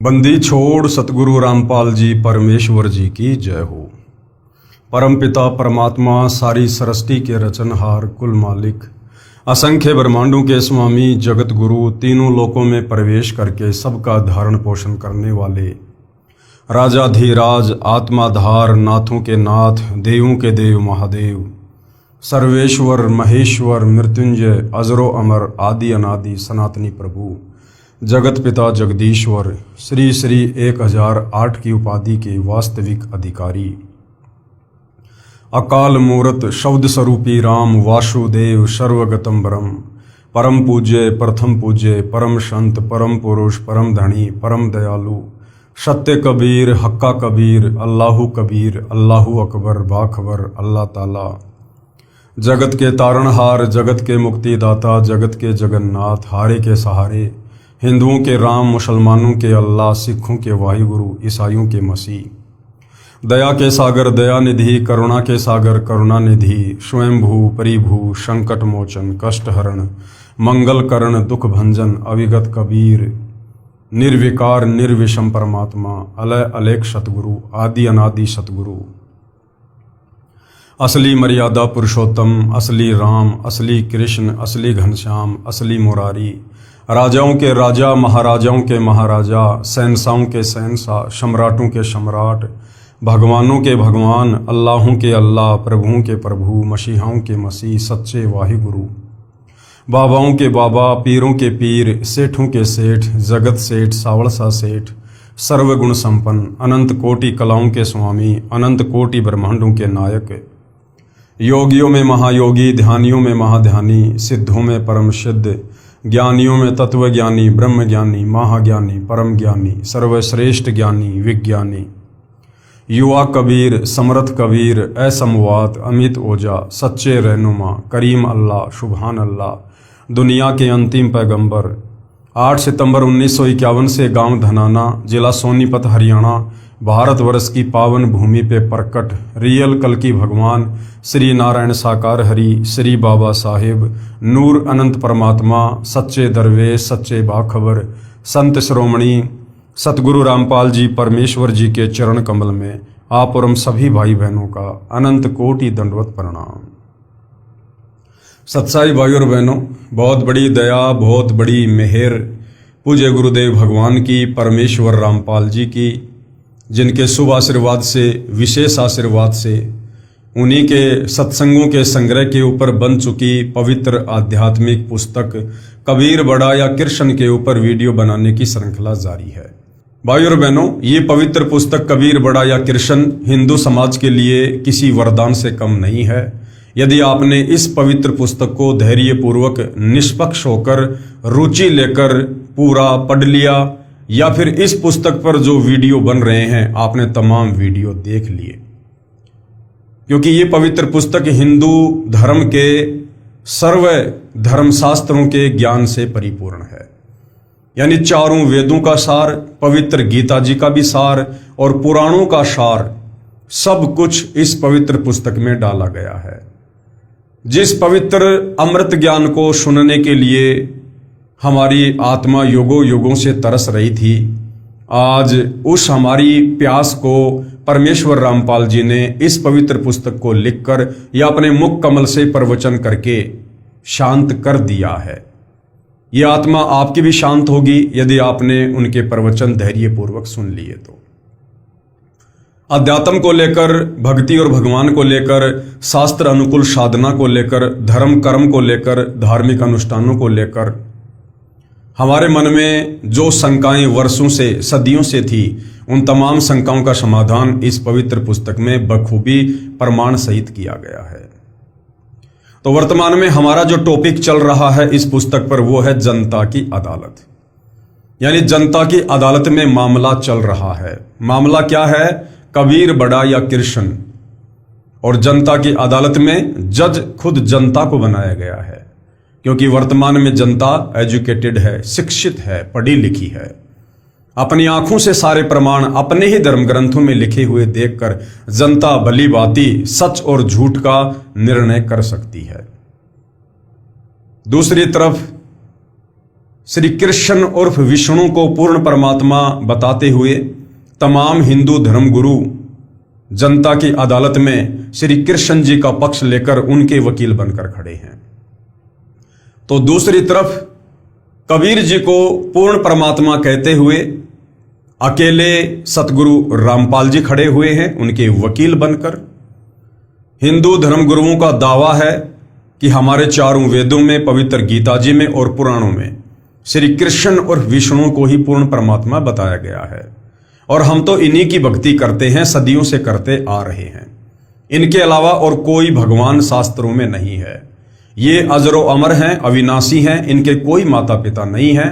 बंदी छोड़ सतगुरु रामपाल जी परमेश्वर जी की जय हो। परमपिता परमात्मा सारी सृष्टि के रचनहार कुल मालिक असंख्य ब्रह्मांडों के स्वामी जगत गुरु तीनों लोकों में प्रवेश करके सबका धारण पोषण करने वाले राजाधिराज आत्माधार नाथों के नाथ देवों के देव महादेव सर्वेश्वर महेश्वर मृत्युंजय अजरो अमर आदि अनादि सनातनी प्रभु जगत पिता जगदीश्वर श्री श्री 1008 की उपाधि के वास्तविक अधिकारी अकाल मूर्त शब्द स्वरूपी राम वासुदेव सर्वगतम ब्रह्म परम पूज्य प्रथम पूज्य परम संत परम पुरुष परम धनी परम दयालु सत्य कबीर हक्का कबीर अल्लाहु कबीर अल्लाहु अकबर बाखबर अल्लाह ताला जगत के तारणहार जगत के मुक्तिदाता जगत के जगन्नाथ हारे के सहारे हिंदुओं के राम मुसलमानों के अल्लाह सिखों के वाहिगुरु ईसाइयों के मसीह दया के सागर दया निधि करुणा के सागर करुणा निधि स्वयंभू परिभू संकट मोचन कष्ट हरण मंगल करण दुख भंजन अविगत कबीर निर्विकार निर्विषम परमात्मा अलय अलेख सतगुरु आदि अनादि सतगुरु असली मर्यादा पुरुषोत्तम असली राम असली कृष्ण असली घनश्याम असली मुरारी राजाओं के राजा महाराजाओं के महाराजा शहंशाहों के शहंशाह सम्राटों के सम्राट भगवानों के भगवान अल्लाहों के अल्लाह प्रभुओं के प्रभु मसीहाओं के मसीह सच्चे वाहिगुरु बाबाओं के बाबा पीरों के पीर सेठों के सेठ जगत सेठ सावड़सा सेठ सर्वगुण संपन्न अनंत कोटि कलाओं के स्वामी अनंत कोटि ब्रह्मांडों के नायक योगियों में महायोगी ध्यानियों में महाध्यानी सिद्धों में परम सिद्ध ज्ञानियों में तत्व ज्ञानी ब्रह्म ज्ञानी महाज्ञानी परम ज्ञानी सर्वश्रेष्ठ ज्ञानी विज्ञानी युवा कबीर समर्थ कबीर असमवात अमित ओजा सच्चे रहनुमा करीम अल्लाह सुभान अल्लाह दुनिया के अंतिम पैगंबर 8 सितंबर 1951 से गांव धनाना जिला सोनीपत हरियाणा भारतवर्ष की पावन भूमि पे प्रकट रियल कल की भगवान श्री नारायण साकार हरि श्री बाबा साहेब नूर अनंत परमात्मा सच्चे दरवेश सच्चे बाखबर संत श्रोमणी सतगुरु रामपाल जी परमेश्वर जी के चरण कमल में आप और हम सभी भाई बहनों का अनंत कोटि दंडवत प्रणाम। सत्साई भाई और बहनों, बहुत बड़ी दया बहुत बड़ी मेहर पूज्य गुरुदेव भगवान की परमेश्वर रामपाल जी की, जिनके शुभ आशीर्वाद से विशेष आशीर्वाद से उन्हीं के सत्संगों के संग्रह के ऊपर बन चुकी पवित्र आध्यात्मिक पुस्तक कबीर बड़ा या कृष्ण के ऊपर वीडियो बनाने की श्रृंखला जारी है। भाई और बहनों, ये पवित्र पुस्तक कबीर बड़ा या कृष्ण हिंदू समाज के लिए किसी वरदान से कम नहीं है। यदि आपने इस पवित्र पुस्तक को धैर्यपूर्वक निष्पक्ष होकर रुचि लेकर पूरा पढ़ लिया या फिर इस पुस्तक पर जो वीडियो बन रहे हैं आपने तमाम वीडियो देख लिए, क्योंकि ये पवित्र पुस्तक हिंदू धर्म के सर्व धर्मशास्त्रों के ज्ञान से परिपूर्ण है। यानी चारों वेदों का सार, पवित्र गीता जी का भी सार और पुराणों का सार सब कुछ इस पवित्र पुस्तक में डाला गया है। जिस पवित्र अमृत ज्ञान को सुनने के लिए हमारी आत्मा युगों युगों से तरस रही थी, आज उस हमारी प्यास को परमेश्वर रामपाल जी ने इस पवित्र पुस्तक को लिखकर या अपने मुख कमल से प्रवचन करके शांत कर दिया है। ये आत्मा आपकी भी शांत होगी यदि आपने उनके प्रवचन धैर्यपूर्वक सुन लिए तो। अध्यात्म को लेकर, भक्ति और भगवान को लेकर, शास्त्र अनुकूल साधना को लेकर, धर्म कर्म को लेकर, धार्मिक अनुष्ठानों को लेकर हमारे मन में जो शंकाएं वर्षों से सदियों से थी, उन तमाम शंकाओं का समाधान इस पवित्र पुस्तक में बखूबी प्रमाण सहित किया गया है। तो वर्तमान में हमारा जो टॉपिक चल रहा है इस पुस्तक पर वो है जनता की अदालत। यानी जनता की अदालत में मामला चल रहा है। मामला क्या है? कबीर बड़ा या कृष्ण। और जनता की अदालत में जज खुद जनता को बनाया गया है, क्योंकि वर्तमान में जनता एजुकेटेड है, शिक्षित है, पढ़ी लिखी है, अपनी आंखों से सारे प्रमाण अपने ही धर्म ग्रंथों में लिखे हुए देखकर जनता भली भांति सच और झूठ का निर्णय कर सकती है। दूसरी तरफ श्री कृष्ण उर्फ विष्णु को पूर्ण परमात्मा बताते हुए तमाम हिंदू धर्मगुरु जनता की अदालत में श्री कृष्ण जी का पक्ष लेकर उनके वकील बनकर खड़े हैं। तो दूसरी तरफ कबीर जी को पूर्ण परमात्मा कहते हुए अकेले सतगुरु रामपाल जी खड़े हुए हैं उनके वकील बनकर। हिंदू धर्मगुरुओं का दावा है कि हमारे चारों वेदों में, पवित्र गीता जी में और पुराणों में श्री कृष्ण और विष्णु को ही पूर्ण परमात्मा बताया गया है और हम तो इन्हीं की भक्ति करते हैं, सदियों से करते आ रहे हैं। इनके अलावा और कोई भगवान शास्त्रों में नहीं है। ये अजरो अमर हैं, अविनाशी हैं, इनके कोई माता पिता नहीं हैं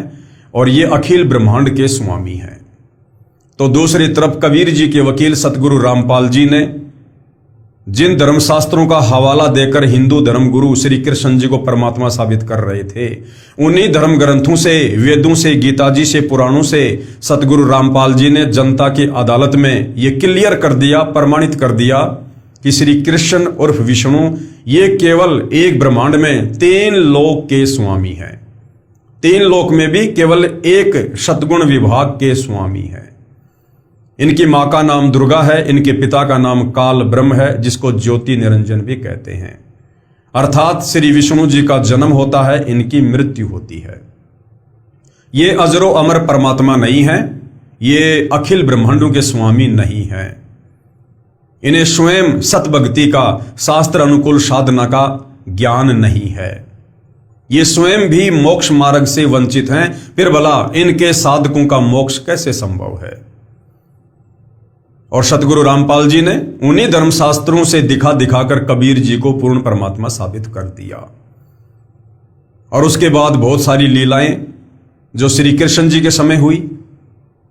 और ये अखिल ब्रह्मांड के स्वामी हैं। तो दूसरी तरफ कबीर जी के वकील सतगुरु रामपाल जी ने जिन धर्मशास्त्रों का हवाला देकर हिंदू धर्मगुरु श्री कृष्ण जी को परमात्मा साबित कर रहे थे, उन्हीं धर्म ग्रंथों से, वेदों से, गीता जी से, पुराणों से सतगुरु रामपाल जी ने जनता की अदालत में ये क्लियर कर दिया, प्रमाणित कर दिया कि श्री कृष्ण उर्फ विष्णु ये केवल एक ब्रह्मांड में 3 लोक के स्वामी हैं। 3 लोक में भी केवल एक सद्गुण विभाग के स्वामी हैं। इनकी मां का नाम दुर्गा है, इनके पिता का नाम काल ब्रह्म है, जिसको ज्योति निरंजन भी कहते हैं। अर्थात श्री विष्णु जी का जन्म होता है, इनकी मृत्यु होती है। ये अजरो अमर परमात्मा नहीं है, ये अखिल ब्रह्मांडों के स्वामी नहीं है। इन्हें स्वयं सतभक्ति का, शास्त्र अनुकूल साधना का ज्ञान नहीं है। ये स्वयं भी मोक्ष मार्ग से वंचित हैं, फिर भला इनके साधकों का मोक्ष कैसे संभव है। और सतगुरु रामपाल जी ने उन्हीं धर्मशास्त्रों से दिखा दिखाकर कबीर जी को पूर्ण परमात्मा साबित कर दिया। और उसके बाद बहुत सारी लीलाएं जो श्री कृष्ण जी के समय हुई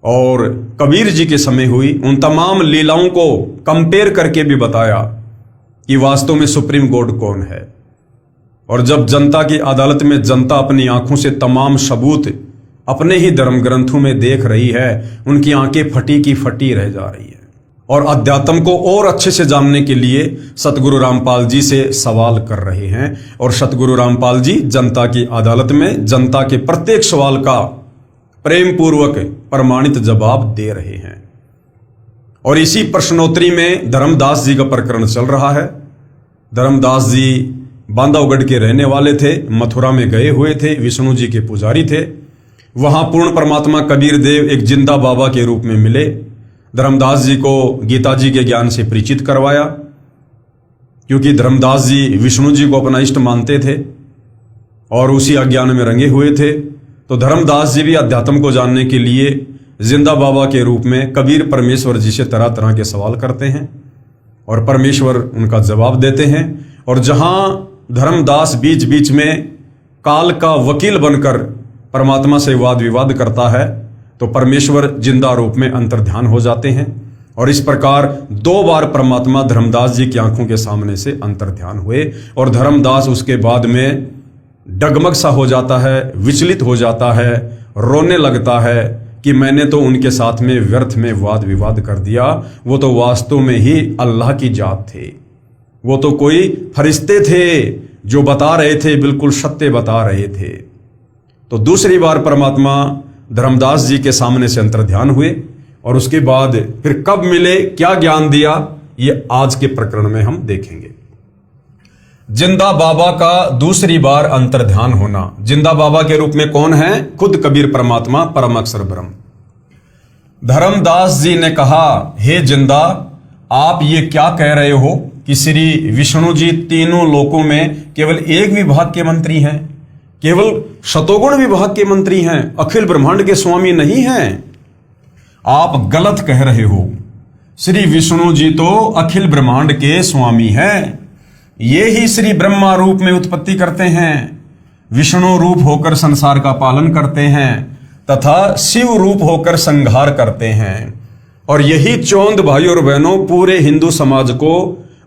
और कबीर जी के समय हुई, उन तमाम लीलाओं को कंपेयर करके भी बताया कि वास्तव में सुप्रीम गॉड कौन है। और जब जनता की अदालत में जनता अपनी आंखों से तमाम सबूत अपने ही धर्म ग्रंथों में देख रही है, उनकी आंखें फटी की फटी रह जा रही है। और अध्यात्म को और अच्छे से जानने के लिए सतगुरु रामपाल जी से सवाल कर रहे हैं और सतगुरु रामपाल जी जनता की अदालत में जनता के प्रत्येक सवाल का प्रेम पूर्वक प्रमाणित जवाब दे रहे हैं। और इसी प्रश्नोत्तरी में धर्मदास जी का प्रकरण चल रहा है। धर्मदास जी बांधवगढ़ के रहने वाले थे, मथुरा में गए हुए थे, विष्णु जी के पुजारी थे। वहां पूर्ण परमात्मा कबीर देव एक जिंदा बाबा के रूप में मिले। धर्मदास जी को गीता जी के ज्ञान से परिचित करवाया, क्योंकि धर्मदास जी विष्णु जी को अपना इष्ट मानते थे और उसी अज्ञान में रंगे हुए थे। तो धर्मदास जी भी अध्यात्म को जानने के लिए जिंदा बाबा के रूप में कबीर परमेश्वर जी से तरह तरह के सवाल करते हैं और परमेश्वर उनका जवाब देते हैं। और जहां धर्मदास बीच बीच में काल का वकील बनकर परमात्मा से वाद विवाद करता है, तो परमेश्वर जिंदा रूप में अंतर्ध्यान हो जाते हैं। और इस प्रकार 2 बार परमात्मा धर्मदास जी की आंखों के सामने से अंतर्ध्यान हुए और धर्मदास उसके बाद में डगमग सा हो जाता है, विचलित हो जाता है, रोने लगता है कि मैंने तो उनके साथ में व्यर्थ में वाद विवाद कर दिया। वो तो वास्तव में ही अल्लाह की जात थे, वो तो कोई फरिश्ते थे जो बता रहे थे, बिल्कुल सत्य बता रहे थे। तो दूसरी बार परमात्मा धर्मदास जी के सामने से अंतर्ध्यान हुए और उसके बाद फिर कब मिले, क्या ज्ञान दिया, ये आज के प्रकरण में हम देखेंगे। जिंदा बाबा का दूसरी बार अंतर्ध्यान होना। जिंदा बाबा के रूप में कौन है? खुद कबीर परमात्मा, परम अक्षर ब्रह्म। धर्मदास जी ने कहा, हे जिंदा, आप ये क्या कह रहे हो कि श्री विष्णु जी तीनों लोकों में केवल एक विभाग के मंत्री हैं, केवल शतोगुण विभाग के मंत्री हैं, अखिल ब्रह्मांड के स्वामी नहीं हैं। आप गलत कह रहे हो। श्री विष्णु जी तो अखिल ब्रह्मांड के स्वामी हैं। ये ही श्री ब्रह्मा रूप में उत्पत्ति करते हैं, विष्णु रूप होकर संसार का पालन करते हैं तथा शिव रूप होकर संहार करते हैं। और यही चौंध भाई और बहनों पूरे हिंदू समाज को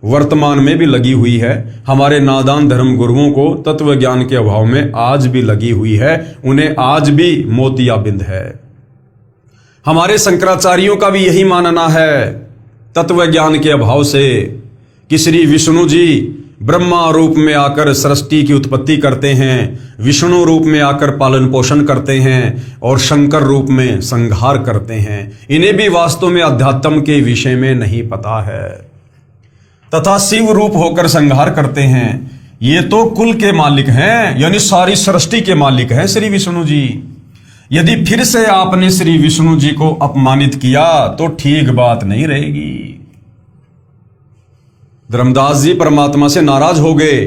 वर्तमान में भी लगी हुई है। हमारे नादान धर्म गुरुओं को तत्व ज्ञान के अभाव में आज भी लगी हुई है, उन्हें आज भी मोतियाबिंद है। हमारे शंकराचार्यों का भी यही मानना है तत्व ज्ञान के अभाव से कि श्री विष्णु जी ब्रह्मा रूप में आकर सृष्टि की उत्पत्ति करते हैं, विष्णु रूप में आकर पालन पोषण करते हैं और शंकर रूप में संहार करते हैं। इन्हें भी वास्तव में अध्यात्म के विषय में नहीं पता है। तथा शिव रूप होकर संहार करते हैं। ये तो कुल के मालिक हैं, यानी सारी सृष्टि के मालिक हैं श्री विष्णु जी। यदि फिर से आपने श्री विष्णु जी को अपमानित किया तो ठीक बात नहीं रहेगी। धर्मदास जी परमात्मा से नाराज हो गए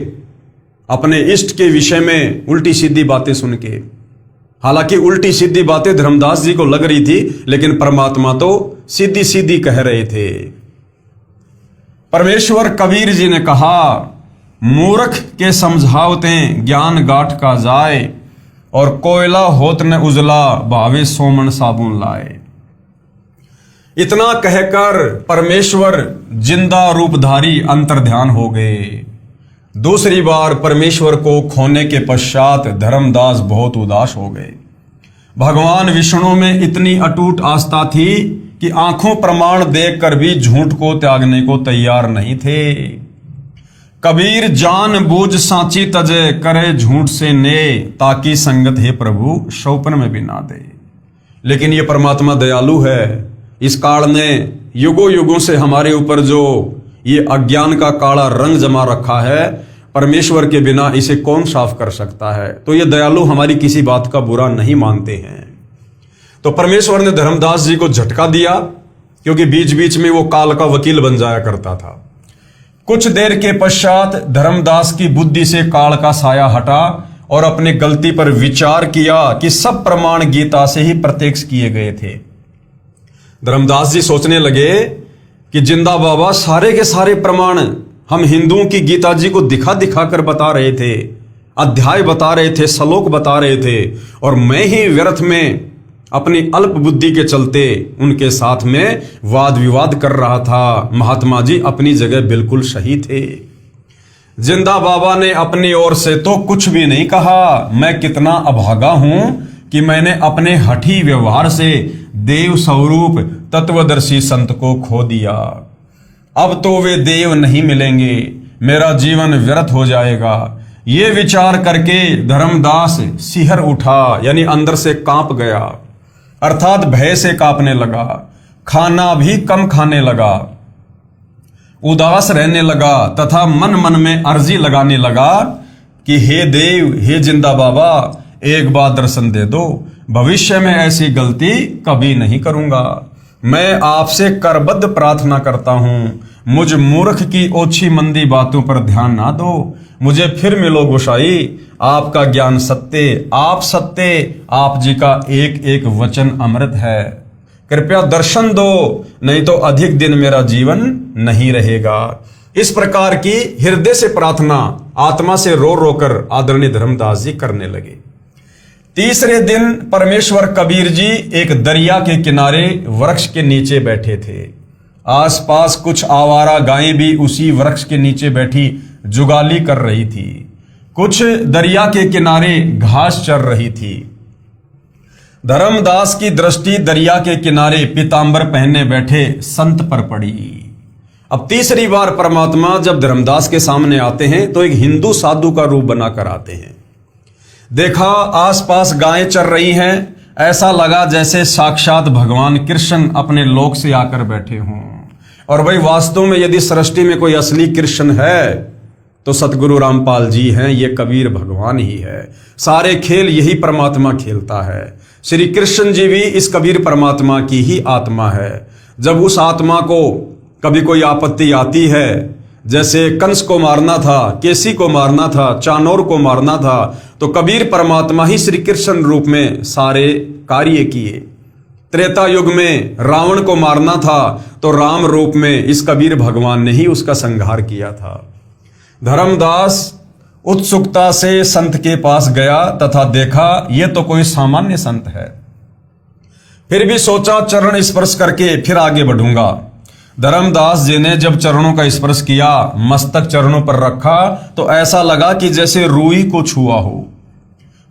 अपने इष्ट के विषय में उल्टी सीधी बातें सुन के। हालांकि उल्टी सीधी बातें धर्मदास जी को लग रही थी, लेकिन परमात्मा तो सीधी सीधी कह रहे थे। परमेश्वर कबीर जी ने कहा, मूर्ख के समझावते ज्ञान गाठ का जाए, और कोयला होत न उजला भावे सोमन साबुन लाए। इतना कहकर परमेश्वर जिंदा रूपधारी अंतर्ध्यान हो गए। दूसरी बार परमेश्वर को खोने के पश्चात धर्मदास बहुत उदास हो गए। भगवान विष्णु में इतनी अटूट आस्था थी कि आंखों प्रमाण देखकर भी झूठ को त्यागने को तैयार नहीं थे। कबीर जान बूझ सांची तजे, करे झूठ से ने, ताकि संगत हे प्रभु शौपन में भी ना दे। लेकिन ये परमात्मा दयालु है। इस काल ने युगों युगों से हमारे ऊपर जो ये अज्ञान का काला रंग जमा रखा है, परमेश्वर के बिना इसे कौन साफ कर सकता है। तो ये दयालु हमारी किसी बात का बुरा नहीं मानते हैं। तो परमेश्वर ने धर्मदास जी को झटका दिया, क्योंकि बीच बीच में वो काल का वकील बन जाया करता था। कुछ देर के पश्चात धर्मदास की बुद्धि से काल का साया हटा और अपनी गलती पर विचार किया कि सब प्रमाण गीता से ही प्रत्यक्ष किए गए थे। धर्मदास जी सोचने लगे कि जिंदा बाबा सारे के सारे प्रमाण हम हिंदुओं की गीता जी को दिखा दिखा कर बता रहे थे, अध्याय बता रहे थे, श्लोक बता रहे थे, और मैं ही व्यर्थ में अपनी अल्प बुद्धि के चलते उनके साथ में वाद विवाद कर रहा था। महात्मा जी अपनी जगह बिल्कुल सही थे। जिंदा बाबा ने अपनी ओर से तो कुछ भी नहीं कहा। मैं कितना अभागा हूं कि मैंने अपने हठी व्यवहार से देव स्वरूप तत्वदर्शी संत को खो दिया। अब तो वे देव नहीं मिलेंगे, मेरा जीवन व्यर्थ हो जाएगा। ये विचार करके धर्मदास सिहर उठा, यानी अंदर से कांप गया, अर्थात भय से कांपने लगा। खाना भी कम खाने लगा, उदास रहने लगा, तथा मन मन में अर्जी लगाने लगा कि हे देव, हे जिंदा बाबा, एक बार दर्शन दे दो। भविष्य में ऐसी गलती कभी नहीं करूंगा। मैं आपसे करबद्ध प्रार्थना करता हूं, मुझ मूर्ख की ओछी मंदी बातों पर ध्यान ना दो। मुझे फिर मिलो गोसाई, आपका ज्ञान सत्य, आप सत्य, आप जी का एक एक वचन अमृत है। कृपया दर्शन दो, नहीं तो अधिक दिन मेरा जीवन नहीं रहेगा। इस प्रकार की हृदय से प्रार्थना आत्मा से रो रो कर आदरणीय धर्मदास जी करने लगे। तीसरे दिन परमेश्वर कबीर जी एक दरिया के किनारे वृक्ष के नीचे बैठे थे। आसपास कुछ आवारा गायें भी उसी वृक्ष के नीचे बैठी जुगाली कर रही थी। कुछ दरिया के किनारे घास चर रही थी। धर्मदास की दृष्टि दरिया के किनारे पीतांबर पहने बैठे संत पर पड़ी। अब तीसरी बार परमात्मा जब धर्मदास के सामने आते हैं तो एक हिंदू साधु का रूप बनाकर आते हैं। देखा आसपास गायें चर रही हैं, ऐसा लगा जैसे साक्षात भगवान कृष्ण अपने लोक से आकर बैठे हों। और भाई वास्तव में यदि सृष्टि में कोई असली कृष्ण है तो सतगुरु रामपाल जी हैं, ये कबीर भगवान ही है। सारे खेल यही परमात्मा खेलता है। श्री कृष्ण जी भी इस कबीर परमात्मा की ही आत्मा है। जब उस आत्मा को कभी कोई आपत्ति आती है, जैसे कंस को मारना था, केसी को मारना था, चाणोर को मारना था, तो कबीर परमात्मा ही श्री कृष्ण रूप में सारे कार्य किए। त्रेता युग में रावण को मारना था तो राम रूप में इस कबीर भगवान ने ही उसका संहार किया था। धर्मदास उत्सुकता से संत के पास गया तथा देखा यह तो कोई सामान्य संत है। फिर भी सोचा चरण स्पर्श करके फिर आगे बढ़ूंगा। धर्मदास जी ने जब चरणों का स्पर्श किया, मस्तक चरणों पर रखा तो ऐसा लगा कि जैसे रूई को छुआ हो।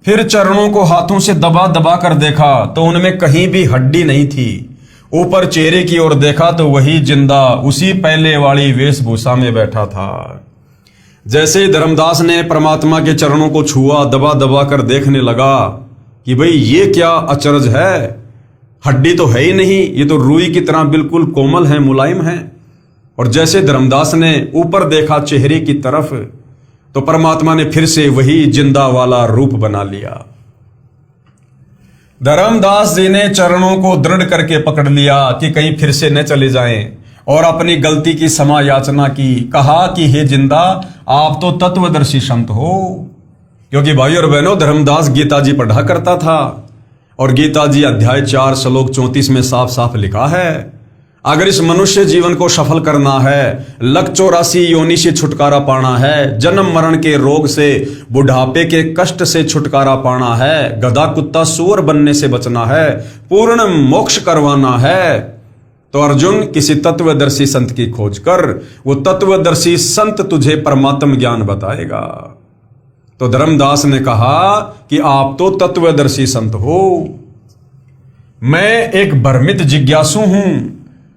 फिर चरणों को हाथों से दबा दबा कर देखा तो उनमें कहीं भी हड्डी नहीं थी। ऊपर चेहरे की ओर देखा तो वही जिंदा उसी पहले वाली वेशभूषा में बैठा था। जैसे ही धर्मदास ने परमात्मा के चरणों को छुआ, दबा दबा कर देखने लगा कि भाई ये क्या अचरज है, हड्डी तो है ही नहीं, ये तो रुई की तरह बिल्कुल कोमल है, मुलायम है। और जैसे धर्मदास ने ऊपर देखा चेहरे की तरफ, तो परमात्मा ने फिर से वही जिंदा वाला रूप बना लिया। धर्मदास जी ने चरणों को दृढ़ करके पकड़ लिया कि कहीं फिर से न चले जाएं, और अपनी गलती की क्षमा याचना की। कहा कि हे जिंदा, आप तो तत्वदर्शी संत हो। क्योंकि भाई और बहनों, धर्मदास गीता जी पढ़ा करता था, और गीता जी अध्याय 4 श्लोक 34 में साफ साफ लिखा है, अगर इस मनुष्य जीवन को सफल करना है, लक 84 योनि से छुटकारा पाना है, जन्म मरण के रोग से, बुढ़ापे के कष्ट से छुटकारा पाना है, गधा कुत्ता सूअर बनने से बचना है, पूर्ण मोक्ष करवाना है, तो अर्जुन किसी तत्वदर्शी संत की खोज कर। वो तत्वदर्शी संत तुझे परमात्म ज्ञान बताएगा। तो धर्मदास ने कहा कि आप तो तत्वदर्शी संत हो, मैं एक भ्रमित जिज्ञासु हूं।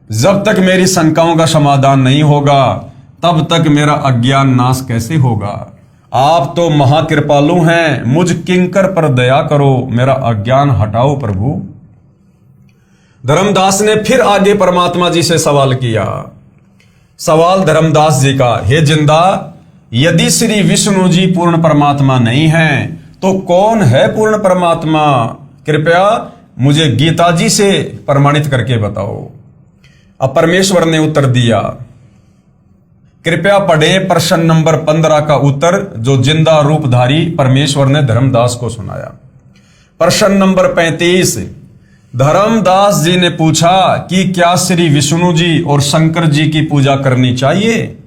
जब तक मेरी शंकाओं का समाधान नहीं होगा, तब तक मेरा अज्ञान नाश कैसे होगा। आप तो महाकृपालु हैं, मुझ किंकर पर दया करो, मेरा अज्ञान हटाओ प्रभु। धर्मदास ने फिर आगे परमात्मा जी से सवाल किया। सवाल धर्मदास जी का, हे जिंदा, यदि श्री विष्णु जी पूर्ण परमात्मा नहीं हैं, तो कौन है पूर्ण परमात्मा? कृपया मुझे गीता जी से प्रमाणित करके बताओ। अब परमेश्वर ने उत्तर दिया। कृपया पढ़े प्रश्न नंबर 15 का उत्तर, जो जिंदा रूपधारी परमेश्वर ने धर्मदास को सुनाया। प्रश्न नंबर 35, धर्मदास जी ने पूछा कि क्या श्री विष्णु जी और शंकर जी की पूजा करनी चाहिए?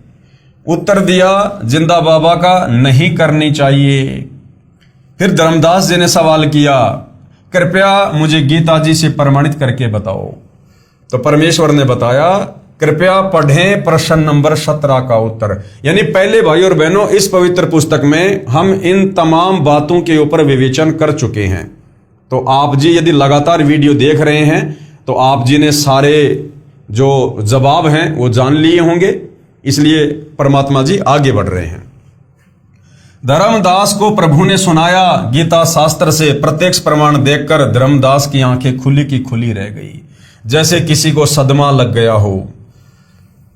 उत्तर दिया जिंदा बाबा का, नहीं करनी चाहिए। फिर धर्मदास जी ने सवाल किया, कृपया मुझे गीता जी से प्रमाणित करके बताओ। तो परमेश्वर ने बताया, कृपया पढ़ें प्रश्न नंबर 17 का उत्तर। यानी पहले भाई और बहनों, इस पवित्र पुस्तक में हम इन तमाम बातों के ऊपर विवेचन कर चुके हैं। तो आप जी यदि लगातार वीडियो देख रहे हैं, तो आप जी ने सारे जो जवाब हैं वो जान लिए होंगे, इसलिए परमात्मा जी आगे बढ़ रहे हैं। धर्मदास को प्रभु ने सुनाया गीता शास्त्र से प्रत्यक्ष प्रमाण देखकर धर्मदास की आंखें खुली की खुली रह गई, जैसे किसी को सदमा लग गया हो।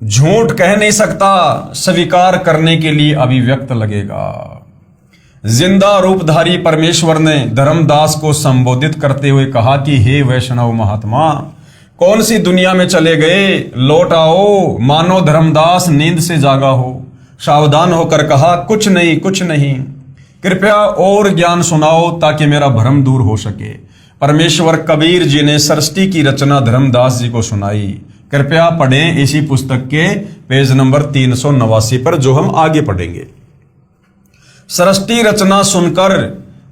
झूठ कह नहीं सकता, स्वीकार करने के लिए अभिव्यक्त लगेगा। जिंदा रूपधारी परमेश्वर ने धर्मदास को संबोधित करते हुए कहा कि हे वैष्णव महात्मा, कौन सी दुनिया में चले गए, लौट आओ। मानो धर्मदास नींद से जागा हो। सावधान होकर कहा, कुछ नहीं कुछ नहीं, कृपया और ज्ञान सुनाओ ताकि मेरा भ्रम दूर हो सके। परमेश्वर कबीर जी ने सृष्टि की रचना धर्मदास जी को सुनाई। कृपया पढ़ें इसी पुस्तक के पेज नंबर 389 पर, जो हम आगे पढ़ेंगे। सृष्टि रचना सुनकर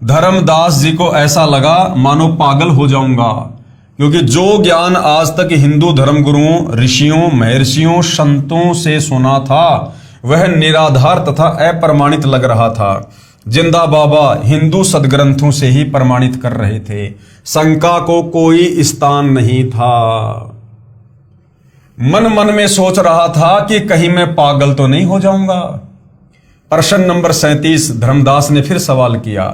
धर्मदास जी को ऐसा लगा मानो पागल हो जाऊंगा, क्योंकि जो ज्ञान आज तक हिंदू धर्मगुरुओं, ऋषियों, महर्षियों, संतों से सुना था, वह निराधार तथा अप्रमाणित लग रहा था। जिंदा बाबा हिंदू सदग्रंथों से ही प्रमाणित कर रहे थे, शंका को कोई स्थान नहीं था। मन मन में सोच रहा था कि कहीं मैं पागल तो नहीं हो जाऊंगा। प्रश्न नंबर 37, धर्मदास ने फिर सवाल किया,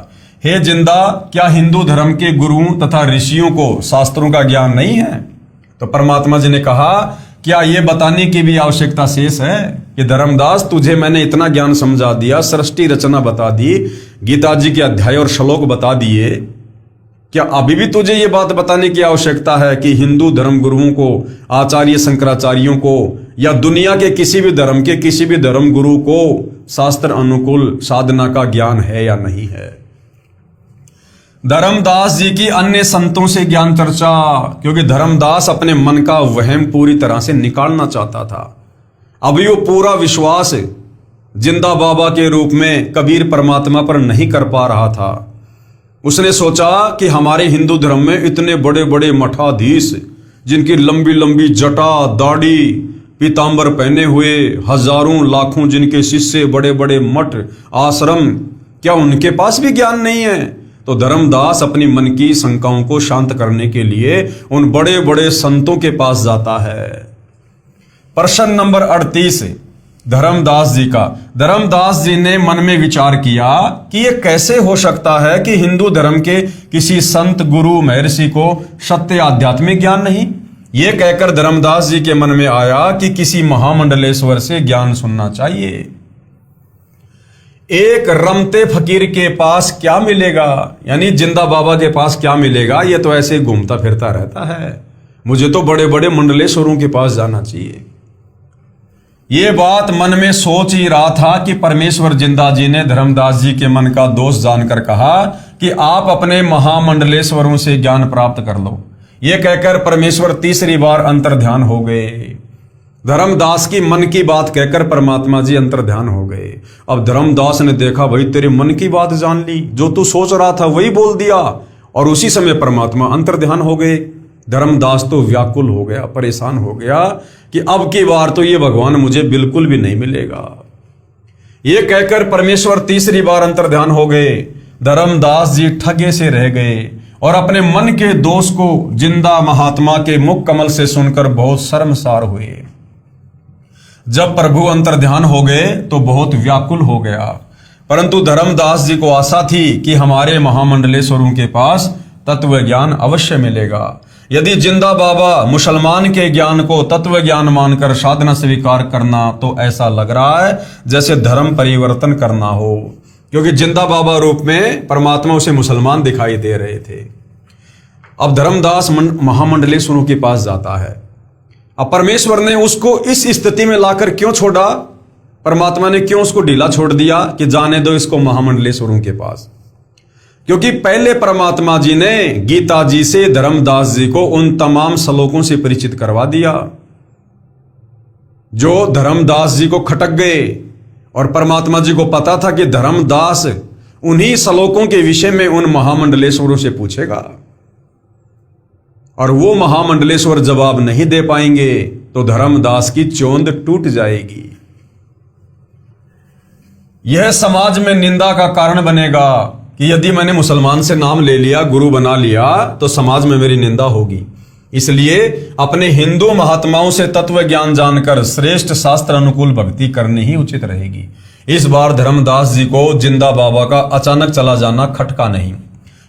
हे जिंदा, क्या हिंदू धर्म के गुरुओं तथा ऋषियों को शास्त्रों का ज्ञान नहीं है? तो परमात्मा जी ने कहा, क्या यह बताने की भी आवश्यकता शेष है कि धर्मदास, तुझे मैंने इतना ज्ञान समझा दिया, सृष्टि रचना बता दी, गीता जी के अध्याय और श्लोक बता दिए, क्या अभी भी तुझे ये बात बताने की आवश्यकता है कि हिंदू धर्म गुरुओं को, आचार्य शंकराचार्यों को, या दुनिया के किसी भी धर्म के किसी भी धर्म गुरु को शास्त्र अनुकूल साधना का ज्ञान है या नहीं है? धर्मदास जी की अन्य संतों से ज्ञान चर्चा, क्योंकि धर्मदास अपने मन का वहम पूरी तरह से निकालना चाहता था। अभी वो पूरा विश्वास जिंदा बाबा के रूप में कबीर परमात्मा पर नहीं कर पा रहा था। उसने सोचा कि हमारे हिंदू धर्म में इतने बड़े बड़े मठाधीश, जिनकी लंबी लंबी जटा, दाढ़ी, पीतांबर पहने हुए, हजारों लाखों जिनके शिष्य, बड़े बड़े मठ, आश्रम, क्या उनके पास भी ज्ञान नहीं है? तो धर्मदास अपनी मन की शंकाओं को शांत करने के लिए उन बड़े बड़े संतों के पास जाता है। प्रश्न नंबर 38, धर्मदास जी का। धर्मदास जी ने मन में विचार किया कि ये कैसे हो सकता है कि हिंदू धर्म के किसी संत गुरु महर्षि को सत्य आध्यात्मिक ज्ञान नहीं। ये कहकर धर्मदास जी के मन में आया कि किसी महामंडलेश्वर से ज्ञान सुनना चाहिए। एक रमते फकीर के पास क्या मिलेगा, यानी जिंदा बाबा के पास क्या मिलेगा, ये तो ऐसे घूमता फिरता रहता है, मुझे तो बड़े बड़े मंडलेश्वरों के पास जाना चाहिए। ये बात मन में सोच ही रहा था कि परमेश्वर जिंदा जी ने धर्मदास जी के मन का दोष जानकर कहा कि आप अपने महामंडलेश्वरों से ज्ञान प्राप्त कर लो। ये कहकर परमेश्वर तीसरी बार अंतर्ध्यान हो गए। धर्मदास की मन की बात कहकर परमात्मा जी अंतर्ध्यान हो गए। अब धर्मदास ने देखा, भाई तेरे मन की बात जान ली, जो तू सोच रहा था वही बोल दिया, और उसी समय परमात्मा अंतर्ध्यान हो गए। धर्मदास तो व्याकुल हो गया, परेशान हो गया कि अब की बार तो ये भगवान मुझे बिल्कुल भी नहीं मिलेगा। ये कहकर परमेश्वर तीसरी बार अंतर्ध्यान हो गए। धर्मदास जी ठगे से रह गए और अपने मन के दोष को जिंदा महात्मा के मुख कमल से सुनकर बहुत शर्मसार हुए। जब प्रभु अंतर्ध्यान हो गए तो बहुत व्याकुल हो गया, परंतु धर्मदास जी को आशा थी कि हमारे महामंडलेश्वरों के पास तत्व ज्ञान अवश्य मिलेगा। यदि जिंदा बाबा मुसलमान के ज्ञान को तत्व ज्ञान मानकर साधना स्वीकार करना, तो ऐसा लग रहा है जैसे धर्म परिवर्तन करना हो, क्योंकि जिंदा बाबा रूप में परमात्मा उसे मुसलमान दिखाई दे रहे थे। अब धर्मदास महामंडलेश्वरों के पास जाता है। अब परमेश्वर ने उसको इस स्थिति में लाकर क्यों छोड़ा, परमात्मा ने क्यों उसको ढीला छोड़ दिया कि जाने दो इसको महामंडलेश्वरों के पास? क्योंकि पहले परमात्मा जी ने गीता जी से धर्मदास जी को उन तमाम श्लोकों से परिचित करवा दिया जो धर्मदास जी को खटक गए, और परमात्मा जी को पता था कि धर्मदास उन्हीं श्लोकों के विषय में उन महामंडलेश्वरों से पूछेगा, और वो महामंडलेश्वर जवाब नहीं दे पाएंगे तो धर्मदास की चोंद टूट जाएगी। यह समाज में निंदा का कारण बनेगा कि यदि मैंने मुसलमान से नाम ले लिया, गुरु बना लिया, तो समाज में मेरी निंदा होगी। इसलिए अपने हिंदू महात्माओं से तत्व ज्ञान जानकर श्रेष्ठ शास्त्र अनुकूल भक्ति करनी ही उचित रहेगी। इस बार धर्मदास जी को जिंदा बाबा का अचानक चला जाना खटका नहीं,